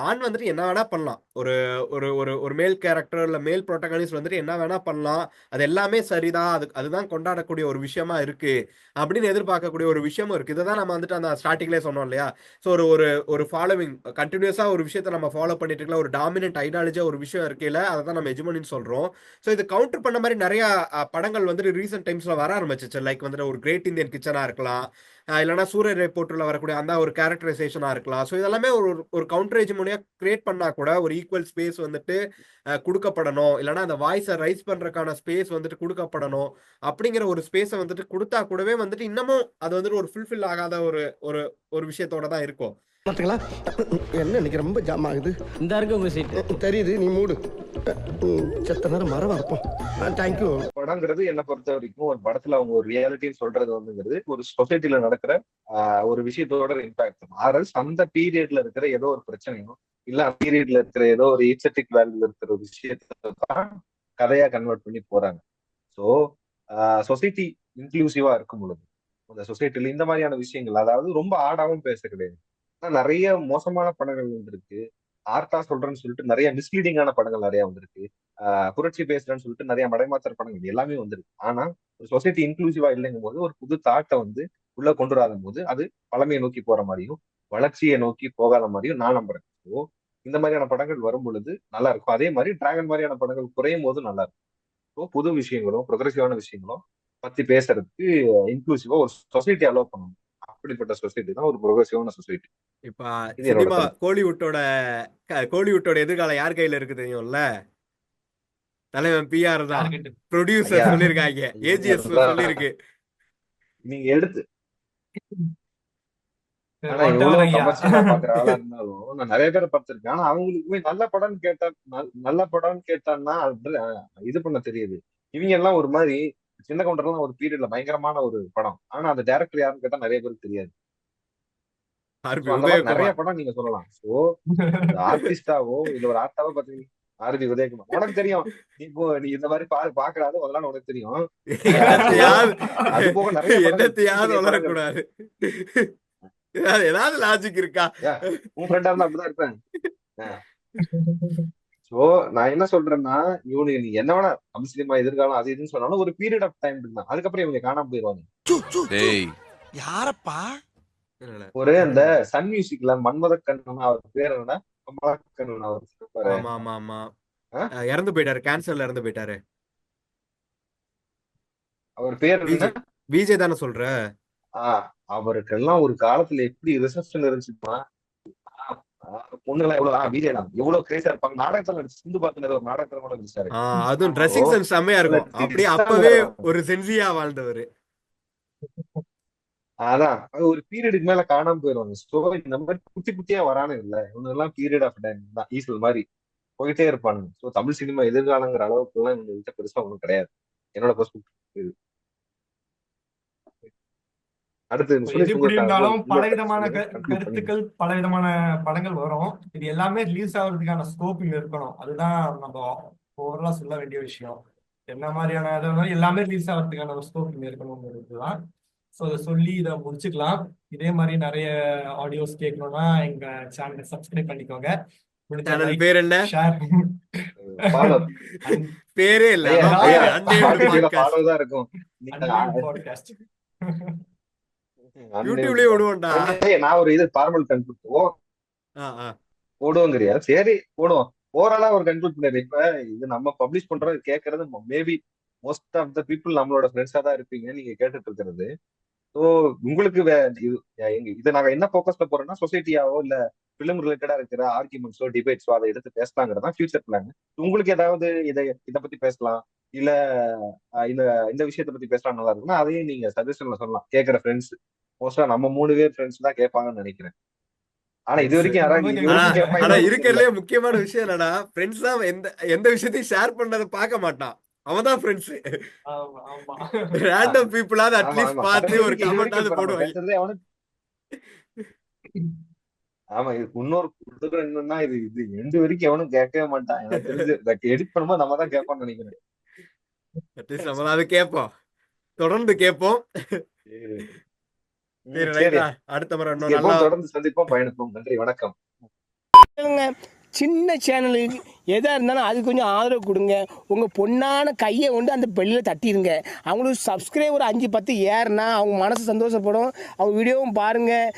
ஆண் வந்துட்டு என்ன வேணா பண்ணலாம். ஒரு ஒரு ஒரு ஒரு மேல் கேரக்டர் இல்ல மேல் புரோட்டகனிஸ்ட் வந்துட்டு என்ன வேணா பண்ணலாம். அது எல்லாமே சரிதான். அதுதான் கொண்டாடக்கூடிய ஒரு விஷயமா இருக்கு அப்படின்னு எதிர்பார்க்கக்கூடிய ஒரு விஷயமும் இருக்கு. இதை தான் நம்ம வந்துட்டு அந்த ஸ்டார்டிங்லேயே சொன்னோம் இல்லையா? ஸோ ஒரு ஒரு ஒரு ஃபாலோவிங் கண்டினியூஸா ஒரு விஷயத்தை நம்ம ஃபாலோ பண்ணிட்டு இருக்கலாம். ஒரு டாமினன்ட் ஐடியாலஜியா ஒரு விஷயம் இருக்கையில அதை தான் நம்ம எஜுமனின்னு சொல்றோம். ஸோ இது கவுண்டர் பண்ண மாதிரி நிறைய படங்கள் வந்துட்டு ரீசெண்ட் டைம்ஸ்ல வர ஆரம்பிச்சிச்சு. லைக் வந்துட்டு ஒரு கிரேட் இந்தியன் கிச்சனா இருக்கலாம், இல்லைன்னா சூரிய ரிப்போர்ட்ல வரக்கூடிய அந்த ஒரு கேரக்டரைசேஷனா இருக்கலாம். ஸோ இதெல்லாமே ஒரு ஒரு கவுண்டர் ஹெஜிமோனியா கிரியேட் பண்ணா கூட ஒரு ஈக்குவல் ஸ்பேஸ் வந்துட்டு கொடுக்கப்படணும், இல்லைன்னா அந்த வாய்ஸை ரைஸ் பண்றதுக்கான ஸ்பேஸ் வந்துட்டு கொடுக்கப்படணும். அப்படிங்கிற ஒரு ஸ்பேஸை வந்துட்டு கொடுத்தா கூடவே வந்துட்டு இன்னமும் அது வந்துட்டு ஒரு ஃபுல்ஃபில் ஆகாத ஒரு ஒரு ஒரு விஷயத்தோட தான் இருக்கும். பார்த்துங்களா என்ன இன்னைக்கு ரொம்ப ஜாம் ஆகுது. இந்த இருக்கு உங்க சீட்டு தெரியுது, நீ மூடு. செத்த நேரம் மரம் வரப்போம். தேங்க்யூ. படங்கிறது என்ன பொறுத்த வரைக்கும் ஒரு படத்துல அவங்க ஒரு ரியாலிட்டின்னு சொல்றது வந்துங்கிறது ஒரு சொசைட்டில நடக்கிற ஒரு விஷயத்தோட இம்பாக்ட். ஆர்எல்ஸ் அந்த பீரியட்ல இருக்கிற ஏதோ ஒரு பிரச்சனையும் இல்ல அந்த பீரியட்ல இருக்கிற ஏதோ ஒரு ஈஸ்தட்டிக் வேல்யூல இருக்கிற ஒரு விஷயத்தை தான் கதையா கன்வெர்ட் பண்ணி போறாங்க. ஸோ சொசைட்டி இன்க்ளூசிவா இருக்கும் பொழுது அந்த சொசைட்டில இந்த மாதிரியான விஷயங்கள், அதாவது ரொம்ப ஆடாவும் பேச கிடையாது. ஆனா நிறைய மோசமான படங்கள் வந்திருக்கு. ஆர்ட்டா சொல்றேன்னு சொல்லிட்டு நிறைய மிஸ்லீடிங்கான படங்கள் நிறைய வந்திருக்கு. புரட்சி பேசுறேன்னு சொல்லிட்டு நிறைய மடைமாத்திர படங்கள் எல்லாமே வந்திருக்கு. ஆனா ஒரு சொசைட்டி இன்க்ளூசிவா இல்லைங்கும் போது ஒரு புது தாட்டை வந்து உள்ள கொண்டு வராத போது அது பழமையை நோக்கி போற மாதிரியும் வளர்ச்சியை நோக்கி போகாத மாதிரியும் நான் நம்புறேன். ஸோ இந்த மாதிரியான படங்கள் வரும் பொழுது நல்லா இருக்கும். அதே மாதிரி டிராகன் மாதிரியான படங்கள் குறையும் போது நல்லா இருக்கும். ஸோ புது விஷயங்களும் ப்ரொக்ரெசிவான விஷயங்களும் பத்தி பேசுறதுக்கு இன்க்ளூசிவா ஒரு சொசைட்டி அலோவ் பண்ணணும். அப்படிப்பட்ட சொசைட்டி தான் ஒரு ப்ரொக்ரெசிவான சொசைட்டி. இப்ப இது என்னோட சினிமா கருத்து. கோலிவுட்டோட எதிர்காலம் யார் கையில இருக்கு தெரியும்ல? தலைவன் பிஆர் தான். யாருக்கிட்ட ப்ரொடியூசர் ஐயா சொல்லியிருக்காங்க, ஏஜிஎஸ் சொல்லியிருக்கு. நீங்க எடுத்து ஆனா வாட் எவ்வளவு ஐயா கமர்ஷியலா பாக்குற ஆளா இருந்தாலும் நான் நிறைய பேரை பார்த்திருக்கேன். ஆனா அவங்களுக்குமே நல்ல படம்னு கேட்டா நல்ல படம்னு கேட்டான்னா இது பண்ண தெரியுது. இவங்க எல்லாம் ஒரு மாதிரி சின்ன கவுண்டர்லாம் ஒரு பீரியட்ல பயங்கரமான ஒரு படம். ஆனா அந்த டைரக்டர் யாருன்னு கேட்டா நிறைய பேருக்கு தெரியாது. ஆர்பி ஸோ அந்த மாதிரி நிறைய உதயகுமார். படம் நீங்க சொல்லலாம். ஸோ ஒரு ஆர்டிஸ்டாவோ இல்ல ஒரு ஆர்ட்டாவோ பாத்தீங்கன்னா ஆர்பி உதயகுமார் உனக்கு தெரியும். நீ இந்த மாதிரி பாக்குறாரு அதெல்லாம் உனக்கு தெரியும். என்னத்தையாவது அது போக நிறைய படங்கள் என்னத்தையாவது பெரிய படங்கள் வளரக்கூடாது. ஏதாவது லாஜிக் இருக்கா? உன் ஃப்ரெண்டா இருந்தா அப்படிதான் இருப்பேன். சோ நான் என்ன சொல்றேன்னா இவனுக்கு நீ என்ன வேணா தமிழ் சினிமா எதிர்காலம் அது இதுன்னு சொன்னாலும் ஒரு பீரியட் ஆஃப் டைம் தான். அதுக்கப்புறம் இவங்க காணாம போயிருவாங்க. யாரப்பா ஒரு அந்த சன் மியூசிக்ல மன்மத கண்ணன் அவர் பேர் என்ன, கமலக்கண்ணன் அவர் இருப்பாரு. ஆமா ஆமா ஆமா, இறந்து போயிட்டாரு, கேன்சர்ல இறந்து போயிட்டாரு. அவர் பேர் என்ன? விஜய். விஜய் தானே சொல்ற? அவருக்கெல்லாம் ஒரு காலத்துல எப்படி ரிசப்ஷன் இருந்துச்சுமா, பொண்ணுலாம் எவ்வளவு விஜய் தான் எவ்வளவு கிரேஸா இருப்பாங்க. நாடகத்துல சிந்து பாத்துனது ஒரு நாடகத்துல கூட இருந்துச்சாரு. அதுவும் ட்ரெஸ்ஸிங் சென்ஸ் செம்மையா இருக்கும். அப்படியே அப்பவே ஒரு சென்சியா வாழ்ந்தவர். அதான் அது ஒரு பீரியடுக்கு மேல காணாம போயிருவாங்க. சோ இந்த மாதிரி குட்டி குட்டியா வரானு இல்ல, இவங்க எல்லாம் பீரியட் ஆஃப் டைம் தான் ஈஸ்வல் மாதிரி போயிட்டே இருப்பானுங்க. சோ தமிழ் சினிமா எதிர்காலங்கிற அளவுக்கு எல்லாம் இவங்க கிட்ட பெருசா ஒண்ணும் கிடையாது என்னோட பெர்ஸ்பெக்டிவ். அடுத்து எது எப்படி இருந்தாலும் பலவிதமான கருத்துக்கள் பலவிதமான படங்கள் வரும். இது எல்லாமே ரிலீஸ் ஆகுறதுக்கான ஸ்கோப் இங்க இருக்கணும். அதுதான் நம்ம ஓவரலா சொல்ல வேண்டிய விஷயம். என்ன மாதிரியான எல்லாமே ரிலீஸ் ஆகிறதுக்கான ஒரு ஸ்கோப் இங்க இருக்கணும்ங்கிறதுதான். ஸோ அதை சொல்லி இதை முடிச்சுக்கலாம். இதே மாதிரி நிறைய ஆடியோஸ் கேட்கணும்னா எங்க சேனலை சப்ஸ்கிரைப் பண்ணிக்கோங்க. சேனல் பேர் என்ன? ஷேர் பேரே இல்ல, தான் இருக்கும். பாட்காஸ்ட் யூடியூப்லயே விடுவோம்டா. நான் ஒரு இது ஃபார்மல் கன்க்ளூட் போடுவோங்கிறியா? சரி போடுவோம். ஓவராலா ஒரு கன்க்ளூட் பண்ணிடுறேன். இப்ப இது நம்ம பப்ளிஷ் பண்றது கேட்கறது maybe most of the people நம்மளோட ஃப்ரெண்ட்ஸா தான் இருப்பீங்க நீங்க கேட்டுட்டு இருக்கிறது. ஸோ உங்களுக்கு இதை நாங்க என்ன போக்கஸ்ல போறோம்னா சொசைட்டியாவோ இல்ல பிலிம் ரிலேட்டடா இருக்கிற ஆர்குமெண்ட்ஸோ டிபேட்ஸோ அதை எடுத்து பேசலாங்கிறதா ஃபியூச்சர் பிளான். உங்களுக்கு ஏதாவது இதை பத்தி பேசலாம் இல்ல இந்த இந்த விஷயத்தை பத்தி பேசலாம் நல்லா இருக்குன்னா அதையும் நீங்க சஜஷன்ல சொல்லலாம். கேட்கிற ஃப்ரெண்ட்ஸ் மோஸ்டா நம்ம 3 பேர் ஃப்ரெண்ட்ஸ் தான் கேட்பாங்கன்னு நினைக்கிறேன். ஆனா இது வரைக்கும் யாராவது இருக்கிறதுலே முக்கியமான விஷயம் என்னடா, ஃப்ரெண்ட்ஸ் தான் எந்த விஷயத்தையும் ஷேர் பண்றதை பார்க்க மாட்டான். அவன்தான் ஃப்ரெண்ட்ஸ். ரேண்டம் பீப்புளாவது அட்லீஸ்ட் பார்த்து ஒரு கமெண்டாவது போடுவாங்க. ஆமா இதுக்கு இன்னொரு என்னன்னா இது எண்டு வரைக்கும் எவனும் கேட்கவே மாட்டான். எனக்கு தெரிஞ்சு எடிட் பண்ணும்போது நம்ம தான் கேட்போம்னு நினைக்கிறேன். அட்லீஸ்ட் நம்மளாவது கேட்போம், தொடர்ந்து கேட்போம். சரி சரி ரைட்டா, அடுத்த முறை இன்னும் நல்லா எப்பவும் தொடர்ந்து சந்திப்போம், பயணிப்போம். நன்றி, வணக்கம். சின்ன சேனலுக்கு எதாக இருந்தாலும் அது கொஞ்சம் ஆதரவு கொடுங்க. உங்கள் பொண்ணான கையை கொண்டு அந்த பெல்லில் தட்டிடுங்க. அவங்களுக்கு சப்ஸ்கிரைபர் 5-10 ஏறுனா அவங்க மனசு சந்தோஷப்படும். அவங்க வீடியோவும் பாருங்கள்.